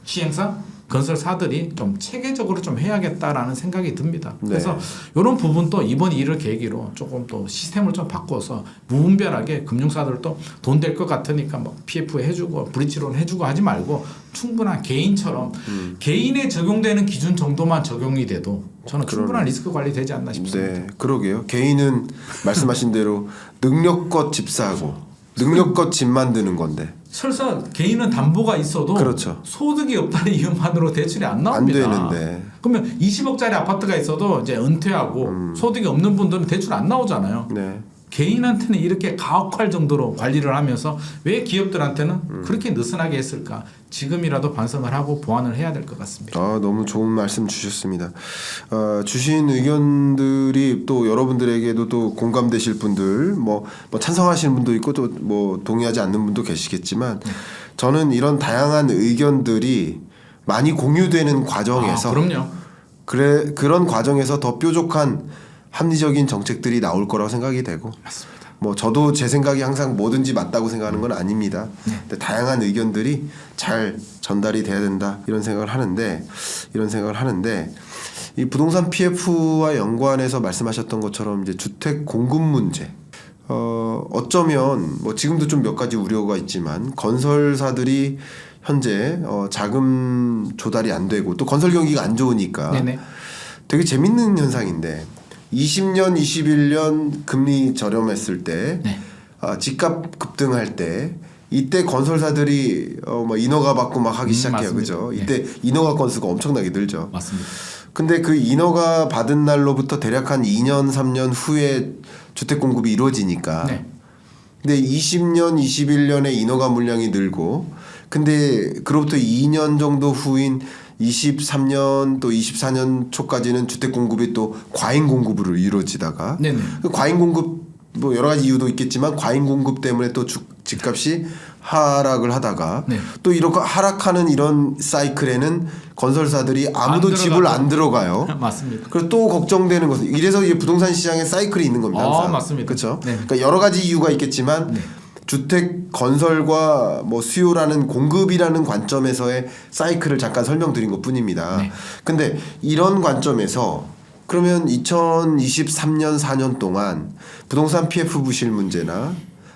시행사, 건설사들이 좀 체계적으로 좀 해야겠다라는 생각이 듭니다. 네. 그래서 이런 부분도 이번 일을 계기로 조금 또 시스템을 좀 바꿔서 무분별하게 금융사들도 돈 될 것 같으니까 뭐 PF 해주고 브릿지론 해주고 하지 말고 충분한 개인처럼 개인에 적용되는 기준 정도만 적용이 돼도 저는 충분한 리스크 관리 되지 않나 싶습니다. 네. 그러게요. 개인은 말씀하신 대로 능력껏 집 사고 능력껏 집 만드는 건데 설사 개인은 담보가 있어도 그렇죠. 소득이 없다는 이유만으로 대출이 안 나옵니다. 안 되는데. 그러면 20억짜리 아파트가 있어도 이제 은퇴하고 소득이 없는 분들은 대출 안 나오잖아요. 네. 개인한테는 이렇게 가혹할 정도로 관리를 하면서 왜 기업들한테는 그렇게 느슨하게 했을까? 지금이라도 반성을 하고 보완을 해야 될 것 같습니다. 너무 좋은 말씀 주셨습니다. 주신 의견들이 또 여러분들에게도 또 공감되실 분들, 뭐 찬성하시는 분도 있고 또 뭐 동의하지 않는 분도 계시겠지만 저는 이런 다양한 의견들이 많이 공유되는 과정에서 그럼요. 그런 과정에서 더 뾰족한 합리적인 정책들이 나올 거라고 생각이 되고 맞습니다. 뭐 저도 제 생각이 항상 뭐든지 맞다고 생각하는 건 아닙니다. 근데 다양한 의견들이 잘 전달이 돼야 된다 이런 생각을 하는데 이 부동산 PF와 연관해서 말씀하셨던 것처럼 이제 주택 공급 문제 어쩌면 뭐 지금도 좀 몇 가지 우려가 있지만 건설사들이 현재 자금 조달이 안 되고 또 건설 경기가 안 좋으니까 네네. 되게 재밌는 현상인데 20년, 21년 금리 저렴했을 때 네. 집값 급등할 때 이때 건설사들이 뭐 인허가 받고 막 하기 시작해요. 맞습니다. 그죠? 이때 인허가 건수가 엄청나게 늘죠. 맞습니다. 근데 그 인허가 받은 날로부터 대략 한 2년 3년 후에 주택 공급이 이루어지니까 네. 근데 20년 21년에 인허가 물량이 늘고 근데 그로부터 2년 정도 후인 23년 또 24년 초까지는 주택 공급이 또 과잉 공급으로 이루어지다가 네네. 그 과잉 공급 뭐 여러 가지 이유도 있겠지만 과잉 공급 때문에 또 집값이 하락을 하다가 네. 또 이렇게 하락하는 이런 사이클에는 건설사들이 아무도 집을 안 들어가요. 맞습니다. 그리고 또 걱정되는 것은 이래서 이게 부동산 시장에 사이클이 있는 겁니다. 항상. 맞습니다. 그렇죠. 네. 그러니까 여러 가지 이유가 있겠지만 네. 주택 건설과 뭐 수요라는 공급이라는 관점에서의 사이클을 잠깐 설명드린 것뿐입니다. 네. 근데 이런 관점에서 그러면 2023년 4년 동안 부동산 PF 부실 문제나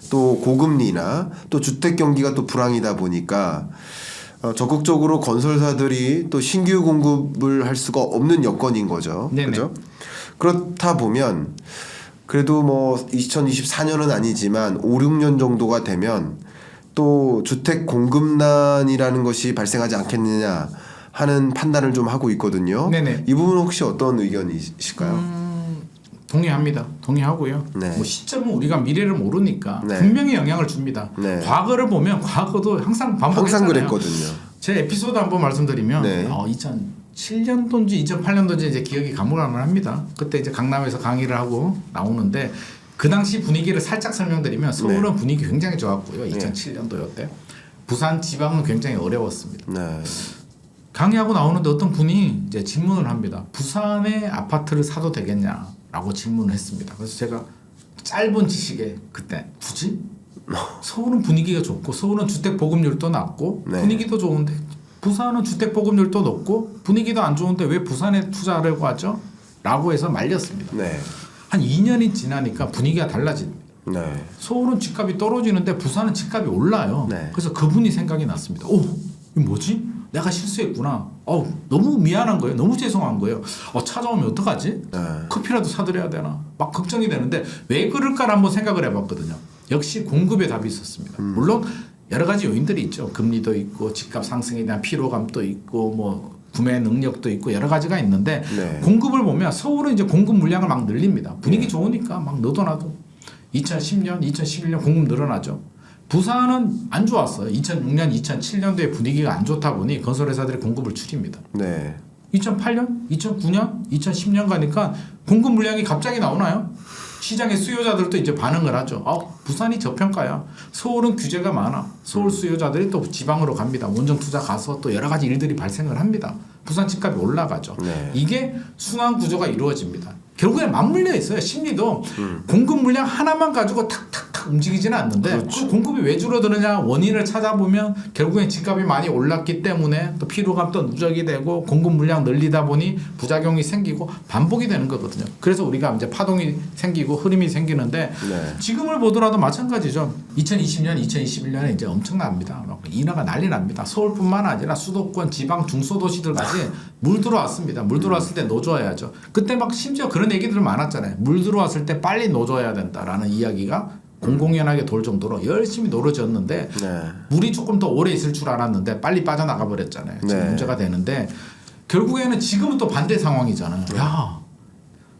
또 고금리나 또 주택 경기가 또 불황이다 보니까 적극적으로 건설사들이 또 신규 공급을 할 수가 없는 여건인 거죠. 네네. 그죠? 그렇다 보면 그래도 뭐 2024년은 아니지만 5, 6년 정도가 되면 또 주택 공급난이라는 것이 발생하지 않겠느냐 하는 판단을 좀 하고 있거든요. 네네. 이 부분 혹시 어떤 의견이실까요? 동의합니다. 동의하고요. 네. 뭐 시점은 우리가 미래를 모르니까 네. 분명히 영향을 줍니다. 네. 과거를 보면 과거도 항상 반복했잖아요. 항상 그랬거든요. 제 에피소드 한번 말씀드리면 네. 2007년도인지 2008년도인지 이제 기억이 가물가물합니다. 그때 이제 강남에서 강의를 하고 나오는데 그 당시 분위기를 살짝 설명드리면 서울은 네. 분위기 굉장히 좋았고요. 2007년도였대. 부산 지방은 굉장히 어려웠습니다. 네. 강의하고 나오는데 어떤 분이 이제 질문을 합니다. 부산에 아파트를 사도 되겠냐라고 질문을 했습니다. 그래서 제가 짧은 지식에 그때 굳이? 서울은 분위기가 좋고 서울은 주택 보급률도 낮고 네. 분위기도 좋은데 부산은 주택 보급률도 높고 분위기도 안 좋은데 왜 부산에 투자하려고 하죠? 라고 해서 말렸습니다. 네. 한 2년이 지나니까 분위기가 달라집니다. 네. 서울은 집값이 떨어지는데 부산은 집값이 올라요. 네. 그래서 그분이 생각이 났습니다. 오, 이거 뭐지? 내가 실수했구나. 너무 미안한 거예요. 너무 죄송한 거예요. 찾아오면 어떡하지? 네. 커피라도 사드려야 되나? 막 걱정이 되는데 왜 그럴까를 한번 생각을 해봤거든요. 역시 공급에 답이 있었습니다. 물론 여러 가지 요인들이 있죠. 금리도 있고 집값 상승에 대한 피로감도 있고 뭐 구매 능력도 있고 여러 가지가 있는데 네. 공급을 보면 서울은 이제 공급 물량을 막 늘립니다. 분위기 좋으니까 막 넣어놔도 2010년, 2011년 공급 늘어나죠. 부산은 안 좋았어요. 2006년, 2007년도에 분위기가 안 좋다 보니 건설회사들이 공급을 줄입니다. 네. 2008년, 2009년, 2010년 가니까 공급 물량이 갑자기 나오나요? 시장의 수요자들도 이제 반응을 하죠. 부산이 저평가야. 서울은 규제가 많아. 서울 수요자들이 또 지방으로 갑니다. 원정 투자 가서 또 여러 가지 일들이 발생을 합니다. 부산 집값이 올라가죠. 네. 이게 순환 구조가 이루어집니다. 결국에 맞물려 있어요. 심리도 공급 물량 하나만 가지고 탁탁탁 움직이지는 않는데 그렇죠. 그 공급이 왜 줄어드느냐 원인을 찾아보면 결국엔 집값이 많이 올랐기 때문에 또 피로감도 누적이 되고 공급 물량 늘리다 보니 부작용이 생기고 반복이 되는 거거든요. 그래서 우리가 이제 파동이 생기고 흐름이 생기는데 네. 지금을 보더라도 마찬가지죠. 2020년, 2021년에 이제 엄청납니다. 막 인하가 난리 납니다. 서울뿐만 아니라 수도권, 지방, 중소도시들까지 물 들어왔습니다. 물 들어왔을 때 노줘야죠. 그때 막 심지어 그런 얘기들 많았잖아요. 물 들어왔을 때 빨리 노줘야 된다라는 이야기가 공공연하게 돌 정도로 열심히 노려졌는데 네. 물이 조금 더 오래 있을 줄 알았는데 빨리 빠져나가 버렸잖아요. 지금 네. 문제가 되는데 결국에는 지금은 또 반대 상황이잖아요. 야,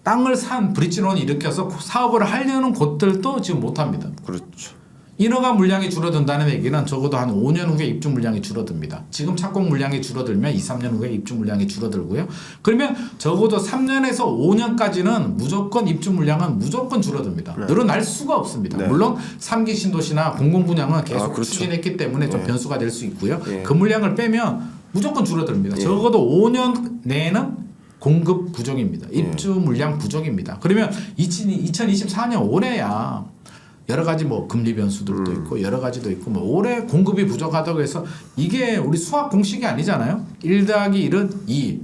땅을 산 브릿지론을 일으켜서 사업을 하려는 곳들도 지금 못합니다. 그렇죠. 인허가 물량이 줄어든다는 얘기는 적어도 한 5년 후에 입주 물량이 줄어듭니다. 지금 착공 물량이 줄어들면 2, 3년 후에 입주 물량이 줄어들고요. 그러면 적어도 3년에서 5년까지는 무조건 입주 물량은 무조건 줄어듭니다. 네. 늘어날 수가 없습니다. 네. 물론 3기 신도시나 공공분양은 계속 그렇죠. 추진했기 때문에 좀 네. 변수가 될 수 있고요. 네. 그 물량을 빼면 무조건 줄어듭니다. 네. 적어도 5년 내에는 공급 부족입니다. 입주 물량 부족입니다. 그러면 2024년 올해야 여러 가지 뭐 금리 변수들도 있고 여러 가지도 있고 뭐 올해 공급이 부족하다고 해서 이게 우리 수학 공식이 아니잖아요. 1 더하기 1은 2.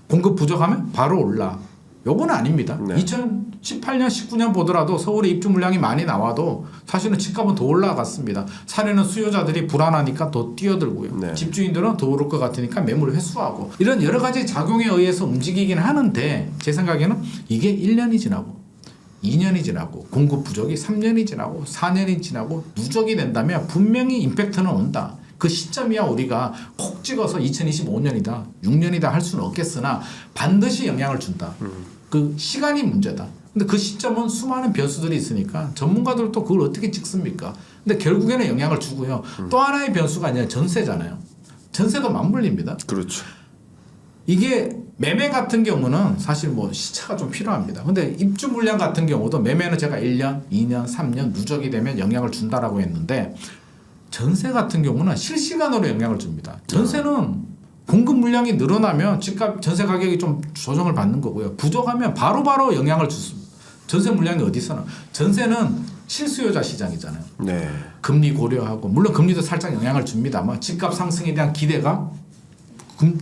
공급 부족하면 바로 올라. 요건 아닙니다. 네. 2018년, 19년 보더라도 서울의 입주 물량이 많이 나와도 사실은 집값은 더 올라갔습니다. 사려는 수요자들이 불안하니까 더 뛰어들고요. 네. 집주인들은 더 오를 것 같으니까 매물을 회수하고 이런 여러 가지 작용에 의해서 움직이긴 하는데 제 생각에는 이게 1년이 지나고 2년이 지나고 공급 부족이 3년이 지나고 4년이 지나고 누적이 된다면 분명히 임팩트는 온다. 그 시점이야 우리가 콕 찍어서 2025년이다, 6년이다 할 수는 없겠으나 반드시 영향을 준다. 그 시간이 문제다. 근데 그 시점은 수많은 변수들이 있으니까 전문가들도 그걸 어떻게 찍습니까? 근데 결국에는 영향을 주고요. 또 하나의 변수가 아니라 전세잖아요. 전세도 맞물립니다. 그렇죠. 이게 매매 같은 경우는 사실 뭐 시차가 좀 필요합니다. 근데 입주 물량 같은 경우도 매매는 제가 1년, 2년, 3년 누적이 되면 영향을 준다라고 했는데 전세 같은 경우는 실시간으로 영향을 줍니다. 전세는 공급 물량이 늘어나면 집값 전세 가격이 좀 조정을 받는 거고요. 부족하면 바로바로 영향을 주습니다. 전세 물량이 어디서나 전세는 실수요자 시장이잖아요. 네. 금리 고려하고 물론 금리도 살짝 영향을 줍니다만 집값 상승에 대한 기대가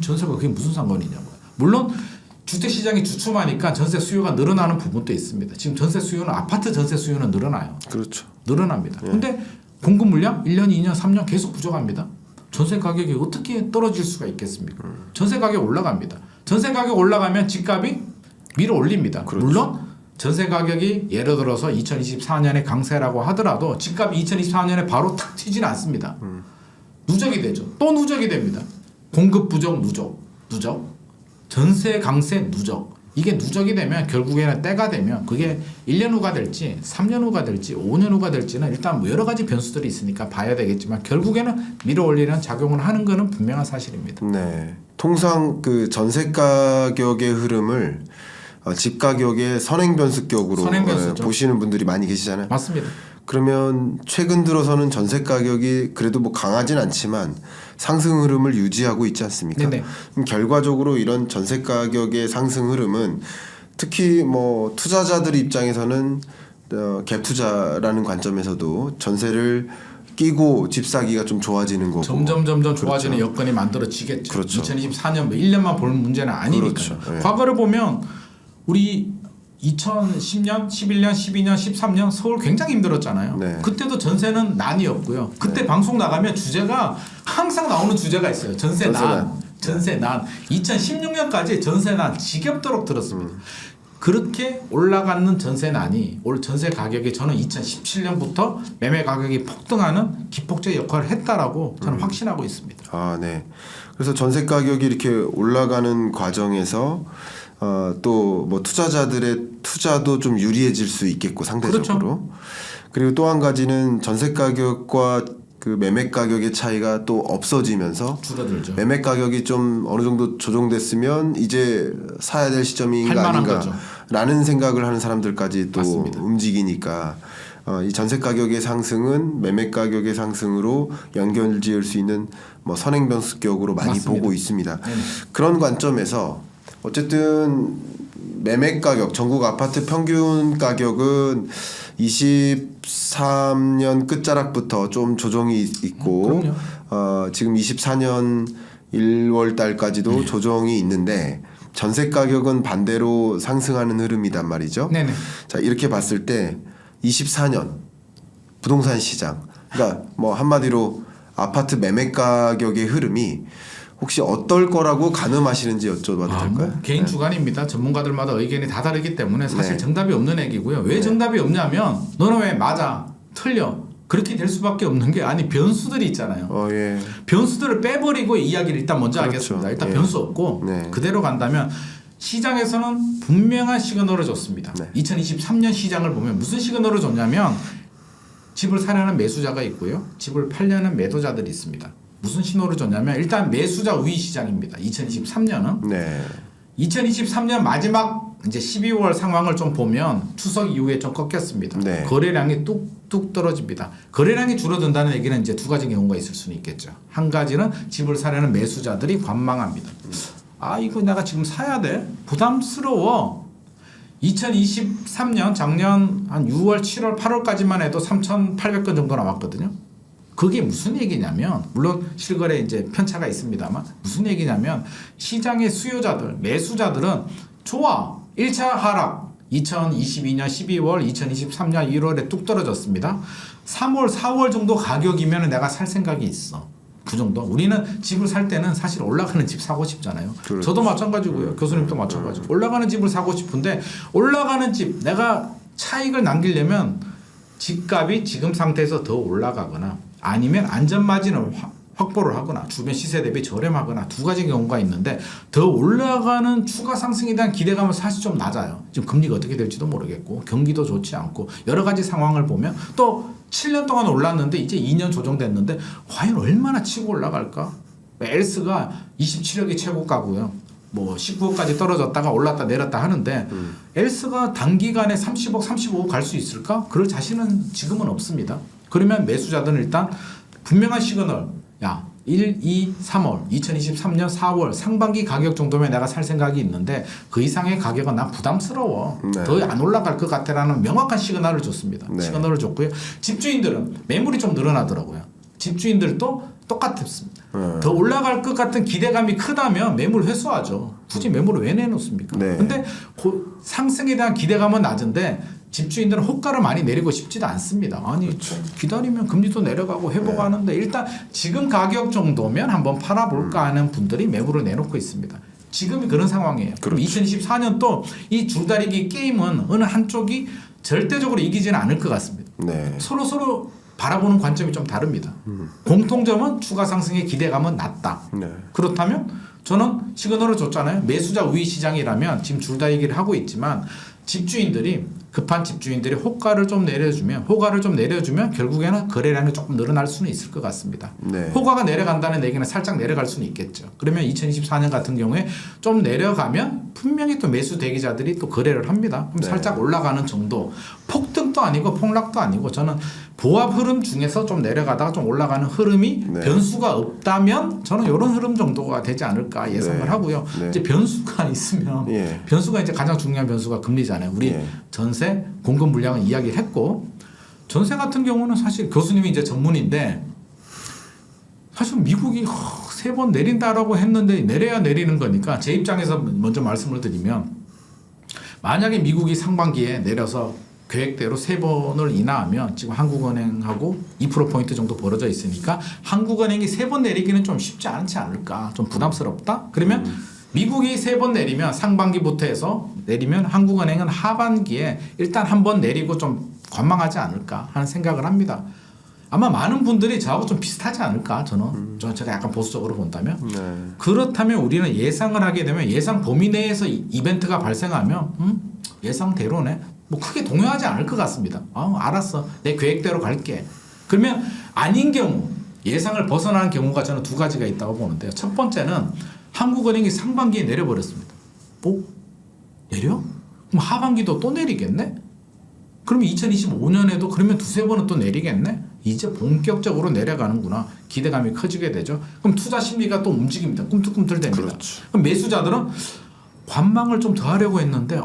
전세가 그게 무슨 상관이냐고요. 물론 주택 시장이 주춤하니까 전세 수요가 늘어나는 부분도 있습니다. 지금 전세 수요는 아파트 전세 수요는 늘어나요. 그렇죠. 늘어납니다. 근데 공급 물량 1년, 2년, 3년 계속 부족합니다. 전세 가격이 어떻게 떨어질 수가 있겠습니까? 전세 가격 올라갑니다. 전세 가격 올라가면 집값이 밀어 올립니다. 그렇죠. 물론 전세 가격이 예를 들어서 2024년에 강세라고 하더라도 집값이 2024년에 바로 탁 튀지는 않습니다. 누적이 되죠. 또 누적이 됩니다. 공급 부족 누적, 전세 강세 누적. 이게 누적이 되면 결국에는 때가 되면 그게 1년 후가 될지 3년 후가 될지 5년 후가 될지는 일단 뭐 여러 가지 변수들이 있으니까 봐야 되겠지만 결국에는 밀어올리는 작용을 하는 것은 분명한 사실입니다. 네. 통상 그 전세 가격의 흐름을 집 가격의 선행 변수격으로 선행변수죠. 보시는 분들이 많이 계시잖아요. 맞습니다. 그러면 최근 들어서는 전세 가격이 그래도 뭐 강하진 않지만 상승 흐름을 유지하고 있지 않습니까? 네네. 그럼 결과적으로 이런 전세 가격의 상승 흐름은 특히 뭐 투자자들 입장에서는 갭 투자라는 관점에서도 전세를 끼고 집 사기가 좀 좋아지는 거고 점점 좋아지는 그렇죠. 여건이 만들어지겠죠. 그렇죠. 2024년 뭐 1년만 볼 문제는 아니니까요. 그렇죠. 네. 과거를 보면 우리 2010년, 11년, 12년, 13년 서울 굉장히 힘들었잖아요. 네. 그때도 전세는 난이었고요. 그때 방송 나가면 주제가 항상 나오는 주제가 있어요. 전세난. 2016년까지 전세난 지겹도록 들었습니다. 그렇게 올라가는 전세난이 올 전세 가격이 저는 2017년부터 매매 가격이 폭등하는 기폭제 역할을 했다라고 저는 확신하고 있습니다. 아, 네. 그래서 전세 가격이 이렇게 올라가는 과정에서 또 뭐 투자자들의 투자도 좀 유리해질 수 있겠고 상대적으로. 그렇죠. 그리고 또 한 가지는 전세 가격과 그 매매 가격의 차이가 또 없어지면서 줄어들죠. 매매 가격이 좀 어느 정도 조정됐으면 이제 사야 될 시점인가 할만한 거죠. 아닌가라는 생각을 하는 사람들까지 또 맞습니다. 움직이니까 이 전세 가격의 상승은 매매 가격의 상승으로 연결지을 수 있는 뭐 선행 변수격으로 많이 맞습니다. 보고 있습니다. 네네. 그런 관점에서 어쨌든 매매 가격 전국 아파트 평균 가격은 23년 끝자락부터 좀 조정이 있고 지금 24년 1월 달까지도 조정이 있는데 전세 가격은 반대로 상승하는 흐름이단 말이죠. 네네. 자, 이렇게 봤을 때 24년 부동산 시장, 그러니까 뭐 한마디로 아파트 매매 가격의 흐름이 혹시 어떨 거라고 가늠하시는지 여쭤봐도 될까요? 뭐 개인 주관입니다. 전문가들마다 의견이 다 다르기 때문에 사실 네. 정답이 없는 얘기고요. 왜 정답이 없냐면 너는 왜 맞아, 틀려 그렇게 될 수밖에 없는 게 아니 변수들이 있잖아요. 예. 변수들을 빼버리고 이야기를 일단 먼저 그렇죠. 하겠습니다. 일단 예. 변수 없고 네. 그대로 간다면 시장에서는 분명한 시그널을 줬습니다. 네. 2023년 시장을 보면 무슨 시그널을 줬냐면 집을 사려는 매수자가 있고요. 집을 팔려는 매도자들이 있습니다. 무슨 신호를 줬냐면 일단 매수자 우위 시장입니다. 2023년은 네. 2023년 마지막 이제 12월 상황을 좀 보면 추석 이후에 좀 꺾였습니다. 네. 거래량이 뚝뚝 떨어집니다. 거래량이 줄어든다는 얘기는 이제 두 가지 경우가 있을 수는 있겠죠. 한 가지는 집을 사려는 매수자들이 관망합니다. 아 이거 내가 지금 사야 돼? 부담스러워. 2023년 작년 한 6월, 7월, 8월까지만 해도 3,800건 정도 남았거든요. 그게 무슨 얘기냐면 물론 실거래 이제 편차가 있습니다만 무슨 얘기냐면 시장의 수요자들, 매수자들은 좋아. 1차 하락 2022년 12월, 2023년 1월에 뚝 떨어졌습니다. 3월, 4월 정도 가격이면 내가 살 생각이 있어. 그 정도. 우리는 집을 살 때는 사실 올라가는 집 사고 싶잖아요. 그렇죠. 저도 마찬가지고요. 교수님도 마찬가지고. 올라가는 집을 사고 싶은데 올라가는 집 내가 차익을 남기려면 집값이 지금 상태에서 더 올라가거나 아니면 안전마진을 확보를 하거나 주변 시세 대비 저렴하거나 두 가지 경우가 있는데 더 올라가는 추가 상승에 대한 기대감은 사실 좀 낮아요. 지금 금리가 어떻게 될지도 모르겠고 경기도 좋지 않고 여러 가지 상황을 보면 또 7년 동안 올랐는데 이제 2년 조정됐는데 과연 얼마나 치고 올라갈까? 엘스가 27억이 최고가고요. 뭐 19억까지 떨어졌다가 올랐다 내렸다 하는데 엘스가 단기간에 30억, 35억 갈 수 있을까? 그럴 자신은 지금은 없습니다. 그러면 매수자들은 일단 분명한 시그널, 야 1, 2, 3월 2023년 4월 상반기 가격 정도면 내가 살 생각이 있는데 그 이상의 가격은 난 부담스러워. 네. 더 안 올라갈 것 같아라는 명확한 시그널을 줬습니다. 네. 시그널을 줬고요. 집주인들은 매물이 좀 늘어나더라고요. 집주인들도 똑같았습니다. 더 올라갈 것 같은 기대감이 크다면 매물 회수하죠. 굳이 매물을 왜 내놓습니까? 네. 근데 상승에 대한 기대감은 낮은데 집주인들은 호가를 많이 내리고 싶지도 않습니다. 아니 좀 기다리면 금리도 내려가고 회복하는데 일단 지금 가격 정도면 한번 팔아볼까 하는 분들이 매물을 내놓고 있습니다. 지금이 그런 상황이에요. 그럼 2024년 또 이 줄다리기 게임은 어느 한쪽이 절대적으로 이기지는 않을 것 같습니다. 네. 서로 바라보는 관점이 좀 다릅니다. 공통점은 추가 상승의 기대감은 낮다. 네. 그렇다면 저는 시그널을 줬잖아요. 매수자 우위 시장이라면 지금 줄다리기를 하고 있지만 집주인들이 급한 집주인들이 호가를 좀 내려주면 결국에는 거래량이 조금 늘어날 수는 있을 것 같습니다. 네. 호가가 내려간다는 얘기는 살짝 내려갈 수는 있겠죠. 그러면 2024년 같은 경우에 좀 내려가면 분명히 또 매수 대기자들이 또 거래를 합니다. 그럼 네. 살짝 올라가는 정도. 폭등도 아니고 폭락도 아니고 저는 보합 흐름 중에서 좀 내려가다가 좀 올라가는 흐름이 네. 변수가 없다면 저는 이런 흐름 정도가 되지 않을까 예상을 네. 하고요. 네. 이제 변수가 있으면 예. 변수가 이제 가장 중요한 변수가 금리잖아요. 우리 예. 전세 공급 물량은 이야기를 했고 전세 같은 경우는 사실 교수님이 이제 전문인데 사실 미국이 3번 내린다라고 했는데 내려야 내리는 거니까 제 입장에서 먼저 말씀을 드리면 만약에 미국이 상반기에 내려서 계획대로 3번을 인하하면 지금 한국은행하고 2%포인트 정도 벌어져 있으니까 한국은행이 3번 내리기는 좀 쉽지 않지 않을까. 좀 부담스럽다. 그러면 미국이 3번 내리면 상반기부터 해서 내리면 한국은행은 하반기에 일단 한 번 내리고 좀 관망하지 않을까 하는 생각을 합니다. 아마 많은 분들이 저하고 좀 비슷하지 않을까 저는. 제가 약간 보수적으로 본다면. 네. 그렇다면 우리는 예상을 하게 되면 예상 범위 내에서 이벤트가 발생하면 예상대로네. 뭐 크게 동요하지 않을 것 같습니다. 알았어. 내 계획대로 갈게. 그러면 아닌 경우 예상을 벗어나는 경우가 저는 두 가지가 있다고 보는데요. 첫 번째는 한국은행이 상반기에 내려버렸습니다. 내려? 그럼 하반기도 또 내리겠네? 그러면 2025년에도 그러면 두세 번은 또 내리겠네? 이제 본격적으로 내려가는구나. 기대감이 커지게 되죠. 그럼 투자 심리가 또 움직입니다. 꿈틀꿈틀 됩니다. 그렇죠. 그럼 매수자들은 관망을 좀 더 하려고 했는데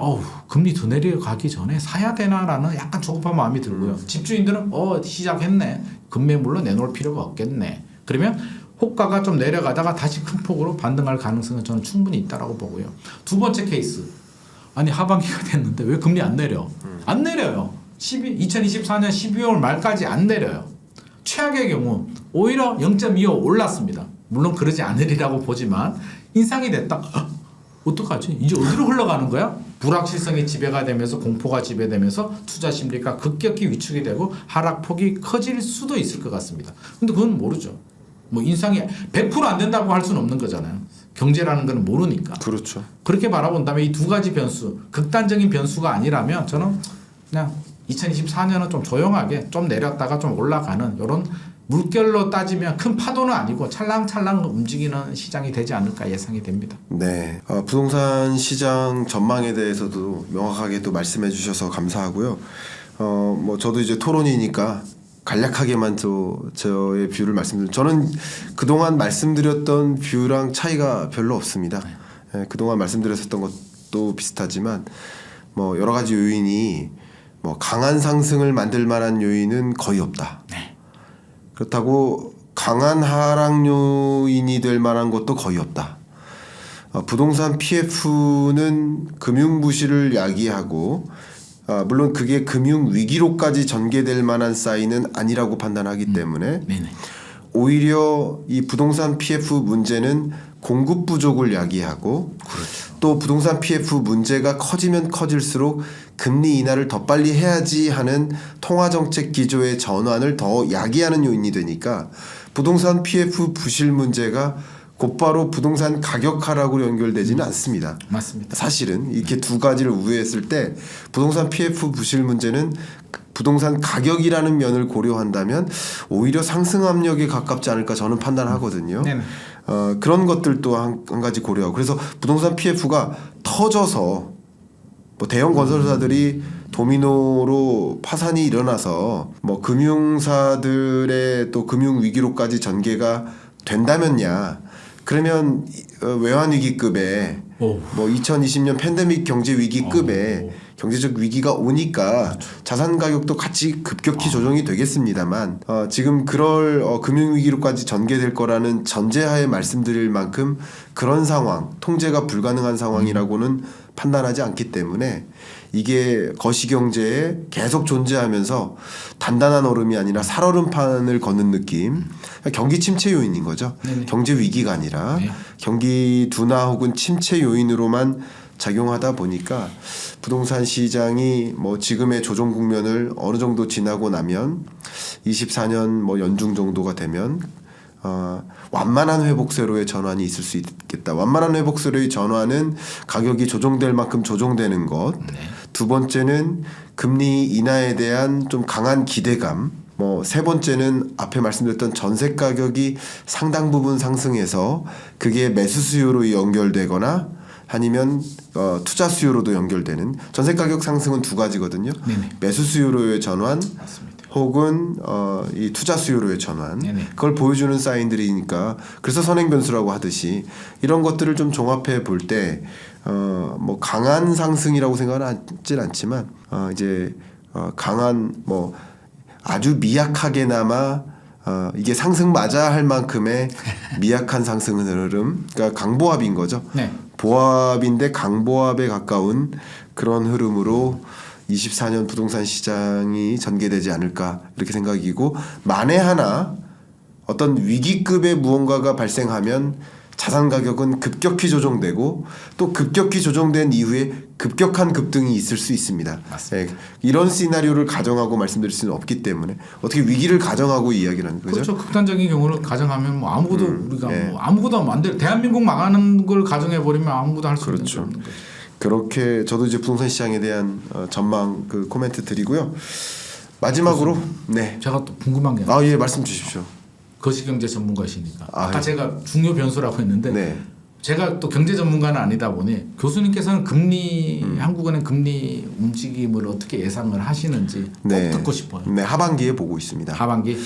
금리 더 내려가기 전에 사야 되나라는 약간 조급한 마음이 들고요. 집주인들은 시작했네. 급매물로 내놓을 필요가 없겠네. 그러면 호가가 좀 내려가다가 다시 큰 폭으로 반등할 가능성은 저는 충분히 있다라고 보고요. 두 번째 케이스. 아니 하반기가 됐는데 왜 금리 안 내려? 안 내려요. 2024년 12월 말까지 안 내려요. 최악의 경우 오히려 0.25 올랐습니다. 물론 그러지 않으리라고 보지만 인상이 됐다. 어떡하지? 이제 어디로 흘러가는 거야? 불확실성이 지배가 되면서 공포가 지배되면서 투자 심리가 급격히 위축이 되고 하락폭이 커질 수도 있을 것 같습니다. 근데 그건 모르죠. 뭐 인상이 100% 안 된다고 할 수는 없는 거잖아요. 경제라는 건 모르니까. 그렇죠. 그렇게 바라본다면 이 두 가지 변수, 극단적인 변수가 아니라면 저는 그냥 2024년은 좀 조용하게 좀 내렸다가 좀 올라가는 이런 물결로 따지면 큰 파도는 아니고 찰랑찰랑 움직이는 시장이 되지 않을까 예상이 됩니다. 네. 부동산 시장 전망에 대해서도 명확하게 또 말씀해 주셔서 감사하고요. 뭐 저도 이제 토론이니까 간략하게만 저의 뷰를 말씀드리면 저는 그동안 말씀드렸던 뷰랑 차이가 별로 없습니다. 네, 그동안 말씀드렸었던 것도 비슷하지만 뭐 여러 가지 요인이 뭐 강한 상승을 만들 만한 요인은 거의 없다. 네. 그렇다고 강한 하락 요인이 될 만한 것도 거의 없다. 부동산 PF는 금융부실을 야기하고 물론 그게 금융위기로까지 전개될 만한 사인은 아니라고 판단하기 때문에 네네. 오히려 이 부동산 PF 문제는 공급 부족을 야기하고 또 부동산 PF 문제가 커지면 커질수록 금리 인하를 더 빨리 해야지 하는 통화정책 기조의 전환을 더 야기하는 요인이 되니까 부동산 PF 부실 문제가 곧바로 부동산 가격 하락으로 연결되지는 않습니다. 맞습니다. 사실은 이렇게 두 가지를 우회했을 때 부동산 PF 부실 문제는 부동산 가격이라는 면을 고려한다면 오히려 상승 압력에 가깝지 않을까 저는 판단하거든요. 네네. 그런 것들도 한 가지 고려하고 그래서 부동산 PF가 터져서 뭐 대형 건설사들이 도미노로 파산이 일어나서 뭐 금융사들의 또 금융 위기로까지 전개가 된다면야 그러면 외환 위기급의 뭐 2020년 팬데믹 경제 위기급의 경제적 위기가 오니까 자산 가격도 같이 급격히 조정이 되겠습니다만 지금 그럴 금융 위기로까지 전개될 거라는 전제하에 말씀드릴 만큼 그런 상황, 통제가 불가능한 상황이라고는 판단하지 않기 때문에 이게 거시경제에 계속 존재하면서 단단한 얼음이 아니라 살얼음판을 걷는 느낌, 경기 침체 요인인 거죠. 네네. 경제 위기가 아니라 네. 경기 둔화 혹은 침체 요인으로만 작용하다 보니까 부동산 시장이 뭐 지금의 조정 국면을 어느 정도 지나고 나면 24년 뭐 연중 정도가 되면 완만한 회복세로의 전환이 있을 수 있겠다. 완만한 회복세로의 전환은 가격이 조정될 만큼 조정되는 것. 두 번째는 금리 인하에 대한 좀 강한 기대감. 뭐 세 번째는 앞에 말씀드렸던 전세 가격이 상당 부분 상승해서 그게 매수 수요로 연결되거나 아니면 투자 수요로도 연결되는 전세 가격 상승은 두 가지거든요. 네네. 매수 수요로의 전환 맞습니다. 혹은 이 투자 수요로의 전환 네네. 그걸 보여주는 사인들이니까 그래서 선행 변수라고 하듯이 이런 것들을 좀 종합해 볼 때 뭐 강한 상승이라고 생각은 하진 않지만 이제 강한 뭐 아주 미약하게나마 이게 상승 맞아 할 만큼의 미약한 상승 흐름 그러니까 강보합인 거죠. 네. 보합인데 강보합에 가까운 그런 흐름으로 24년 부동산 시장이 전개되지 않을까 이렇게 생각이고 만에 하나 어떤 위기급의 무언가가 발생하면 자산 가격은 급격히 조정되고 또 급격히 조정된 이후에 급격한 급등이 있을 수 있습니다. 맞습니다. 이런 시나리오를 가정하고 말씀드릴 수는 없기 때문에 어떻게 위기를 가정하고 이야기를 하는 거죠? 그렇죠. 극단적인 경우를 가정하면 뭐 아무것도 우리가 네. 뭐 아무것도 하면 안 돼. 대한민국 망하는 걸 가정해 버리면 아무것도 할 수 그렇죠. 없는 거죠. 그렇게 저도 이제 부동산 시장에 대한 전망 그 코멘트 드리고요. 마지막으로 네. 제가 또 궁금한 게 예 말씀 주십시오. 거시경제 전문가시니까 아까 예. 제가 중요 변수라고 했는데 네. 제가 또 경제 전문가는 아니다 보니 교수님께서는 금리 한국은행 금리 움직임을 어떻게 예상을 하시는지 꼭 듣고 싶어요. 네, 하반기에 보고 있습니다. 하반기.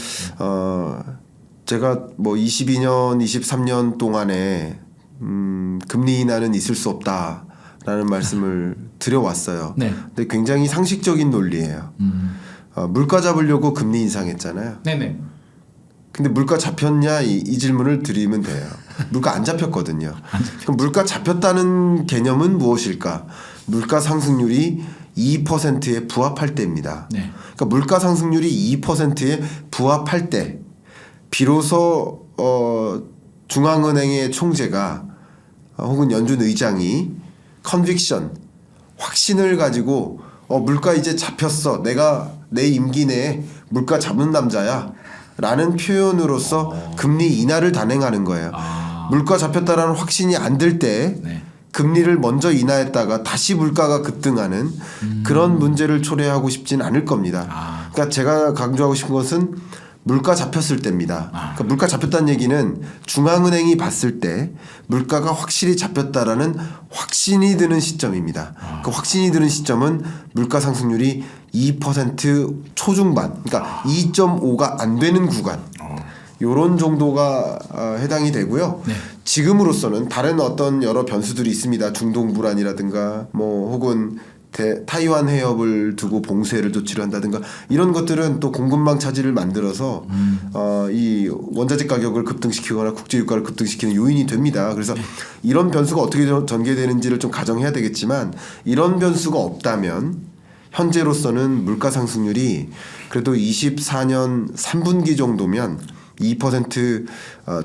제가 뭐 22년, 23년 동안에 금리 인하는 있을 수 없다라는 말씀을 드려왔어요. 네. 근데 굉장히 상식적인 논리예요. 물가 잡으려고 금리 인상했잖아요. 네네. 근데 물가 잡혔냐 이 질문을 드리면 돼요. 물가 안 잡혔거든요. 그럼 물가 잡혔다는 개념은 무엇일까? 물가 상승률이 2%에 부합할 때입니다. 네. 그러니까 물가 상승률이 2%에 부합할 때 비로소 중앙은행의 총재가 혹은 연준 의장이 컨빅션 확신을 가지고 물가 이제 잡혔어. 내가 내 임기 내에 물가 잡는 남자야. 라는 표현으로서 금리 인하를 단행하는 거예요. 물가 잡혔다라는 확신이 안 들 때 네. 금리를 먼저 인하했다가 다시 물가가 급등하는 그런 문제를 초래하고 싶진 않을 겁니다. 그러니까 제가 강조하고 싶은 것은 물가 잡혔을 때입니다. 그러니까 물가 잡혔다는 얘기는 중앙은행이 봤을 때 물가가 확실히 잡혔다라는 확신이 드는 시점입니다. 그 확신이 드는 시점은 물가 상승률이 2% 초중반, 그러니까 2.5가 안 되는 구간. 요런 정도가 해당이 되고요. 네. 지금으로서는 다른 어떤 여러 변수들이 있습니다. 중동 불안이라든가 뭐 혹은 타이완 해협을 두고 봉쇄를 조치를 한다든가 이런 것들은 또 공급망 차질을 만들어서 이 원자재 가격을 급등시키거나 국제 유가를 급등시키는 요인이 됩니다. 그래서 이런 변수가 어떻게 전개되는지를 좀 가정해야 되겠지만 이런 변수가 없다면 현재로서는 물가 상승률이 그래도 24년 3분기 정도면 2%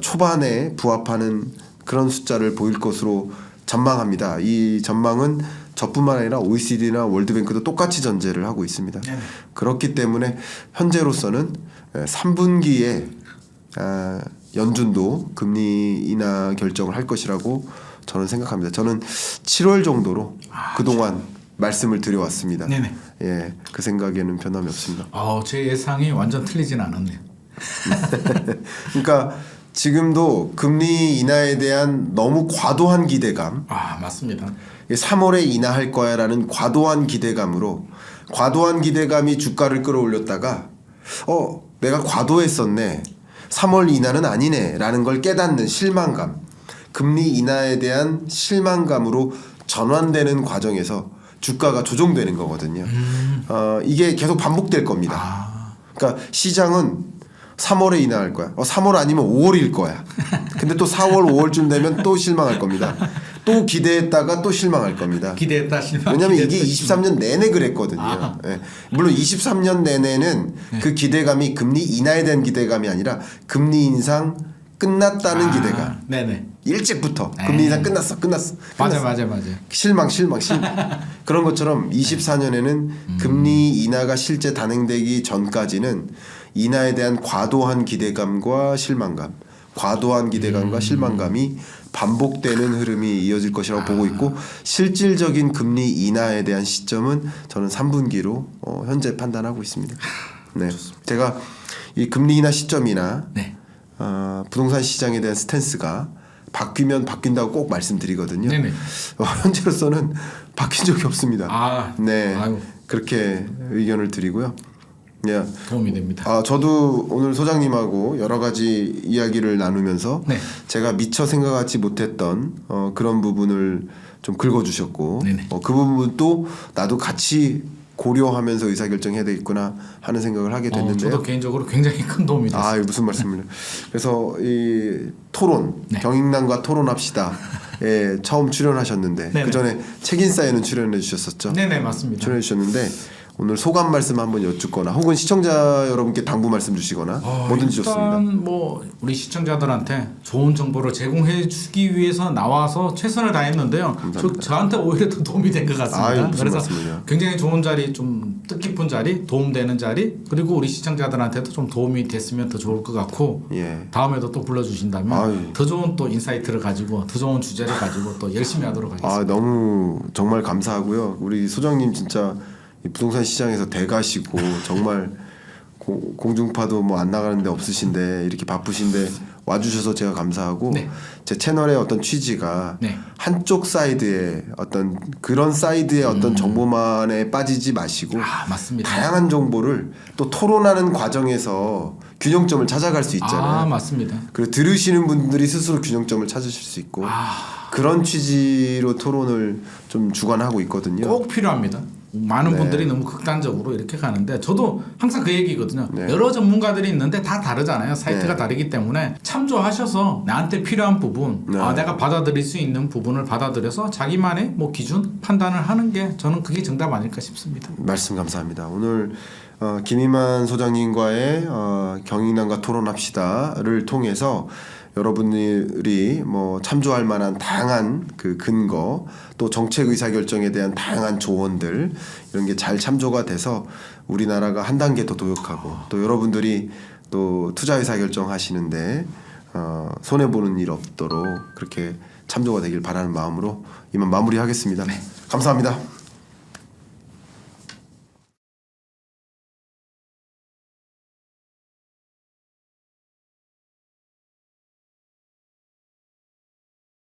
초반에 부합하는 그런 숫자를 보일 것으로 전망합니다. 이 전망은 저뿐만 아니라 OECD나 월드뱅크도 똑같이 전제를 하고 있습니다. 네네. 그렇기 때문에 현재로서는 3분기에 연준도 금리 인하 결정을 할 것이라고 저는 생각합니다. 저는 7월 정도로 그동안 말씀을 드려왔습니다. 네네. 예, 그 생각에는 변함이 없습니다. 제 예상이 완전 틀리진 않았네요. 그러니까 지금도 금리 인하에 대한 너무 과도한 기대감, 맞습니다. 3월에 인하할 거야라는 과도한 기대감으로 과도한 기대감이 주가를 끌어올렸다가 내가 과도했었네. 3월 인하는 아니네라는 걸 깨닫는 실망감, 금리 인하에 대한 실망감으로 전환되는 과정에서 주가가 조정되는 거거든요. 이게 계속 반복될 겁니다. 그러니까 시장은 3월에 인하할 거야. 3월 아니면 5월일 거야. 근데 또 4월, 5월쯤 되면 또 실망할 겁니다. 또 기대했다가 또 실망할 겁니다. 기대했다 실망. 왜냐하면 이게 기대했다, 23년 내내 그랬거든요. 예. 물론 23년 내내는 그 기대감이 금리 인하에 대한 기대감이 아니라 금리 인상 끝났다는 기대감. 네네. 일찍부터 금리 인상 끝났어. 맞아. 실망. 그런 것처럼 24년에는 금리 인하가 실제 단행되기 전까지는 인하에 대한 과도한 기대감과 실망감, 실망감이 반복되는 흐름이 이어질 것이라고 보고 있고, 실질적인 금리 인하에 대한 시점은 저는 3분기로 현재 판단하고 있습니다. 네, 제가 이 금리 인하 시점이나 네. 부동산 시장에 대한 스탠스가 바뀌면 바뀐다고 꼭 말씀드리거든요. 네네. 현재로서는 바뀐 적이 없습니다. 네, 아유. 그렇게 의견을 드리고요. 예. 도움이 됩니다. 저도 오늘 소장님하고 여러 가지 이야기를 나누면서 네. 제가 미처 생각하지 못했던 그런 부분을 좀 긁어주셨고, 네네. 그 부분도 나도 같이 고려하면서 의사결정해야 되겠구나 하는 생각을 하게 됐는데요. 저도 개인적으로 굉장히 큰 도움이 됐어요. 이거 무슨 말씀을? 그래서 이 토론, 네. 경인남과 토론합시다. 예, 처음 출연하셨는데 네네. 그 전에 책인사에는 출연해 주셨었죠. 네네 맞습니다. 출연해 주셨는데 오늘 소감 말씀 한번 여쭙거나 혹은 시청자 여러분께 당부 말씀 주시거나 뭐든지 좋습니다. 일단 우리 시청자들한테 좋은 정보를 제공해주기 위해서 나와서 최선을 다했는데요. 저한테 오히려 더 도움이 된 것 같습니다. 무슨 그래서 말씀이냐. 굉장히 좋은 자리, 좀 뜻깊은 자리, 도움되는 자리, 그리고 우리 시청자들한테도 좀 도움이 됐으면 더 좋을 것 같고, 예. 다음에도 또 불러주신다면 더 좋은 또 인사이트를 가지고 더 좋은 주제를 가지고 또 열심히 하도록 하겠습니다. 너무 정말 감사하고요. 우리 소장님 진짜 이 부동산 시장에서 대가시고 정말 공중파도 뭐 안 나가는데 없으신데 이렇게 바쁘신데 와주셔서 제가 감사하고, 네. 제 채널의 어떤 취지가 네. 한쪽 사이드의 어떤 그런 사이드의 어떤 정보만에 빠지지 마시고 맞습니다. 다양한 정보를 또 토론하는 과정에서 균형점을 찾아갈 수 있잖아요. 맞습니다. 그리고 들으시는 분들이 스스로 균형점을 찾으실 수 있고 그런 취지로 토론을 좀 주관하고 있거든요. 꼭 필요합니다. 많은 네. 분들이 너무 극단적으로 이렇게 가는데 저도 항상 그 얘기거든요. 네. 여러 전문가들이 있는데 다 다르잖아요. 사이트가 네. 다르기 때문에 참조하셔서 나한테 필요한 부분, 네. 내가 받아들일 수 있는 부분을 받아들여서 자기만의 기준 판단을 하는 게 저는 그게 정답 아닐까 싶습니다. 말씀 감사합니다. 오늘 김희만 소장님과의 경인남과 토론합시다를 통해서 여러분들이 참조할 만한 다양한 그 근거, 또 정책 의사결정에 대한 다양한 조언들, 이런 게 잘 참조가 돼서 우리나라가 한 단계 더 도약하고, 또 여러분들이 또 투자 의사결정 하시는데 손해 보는 일 없도록 그렇게 참조가 되길 바라는 마음으로 이만 마무리하겠습니다. 감사합니다.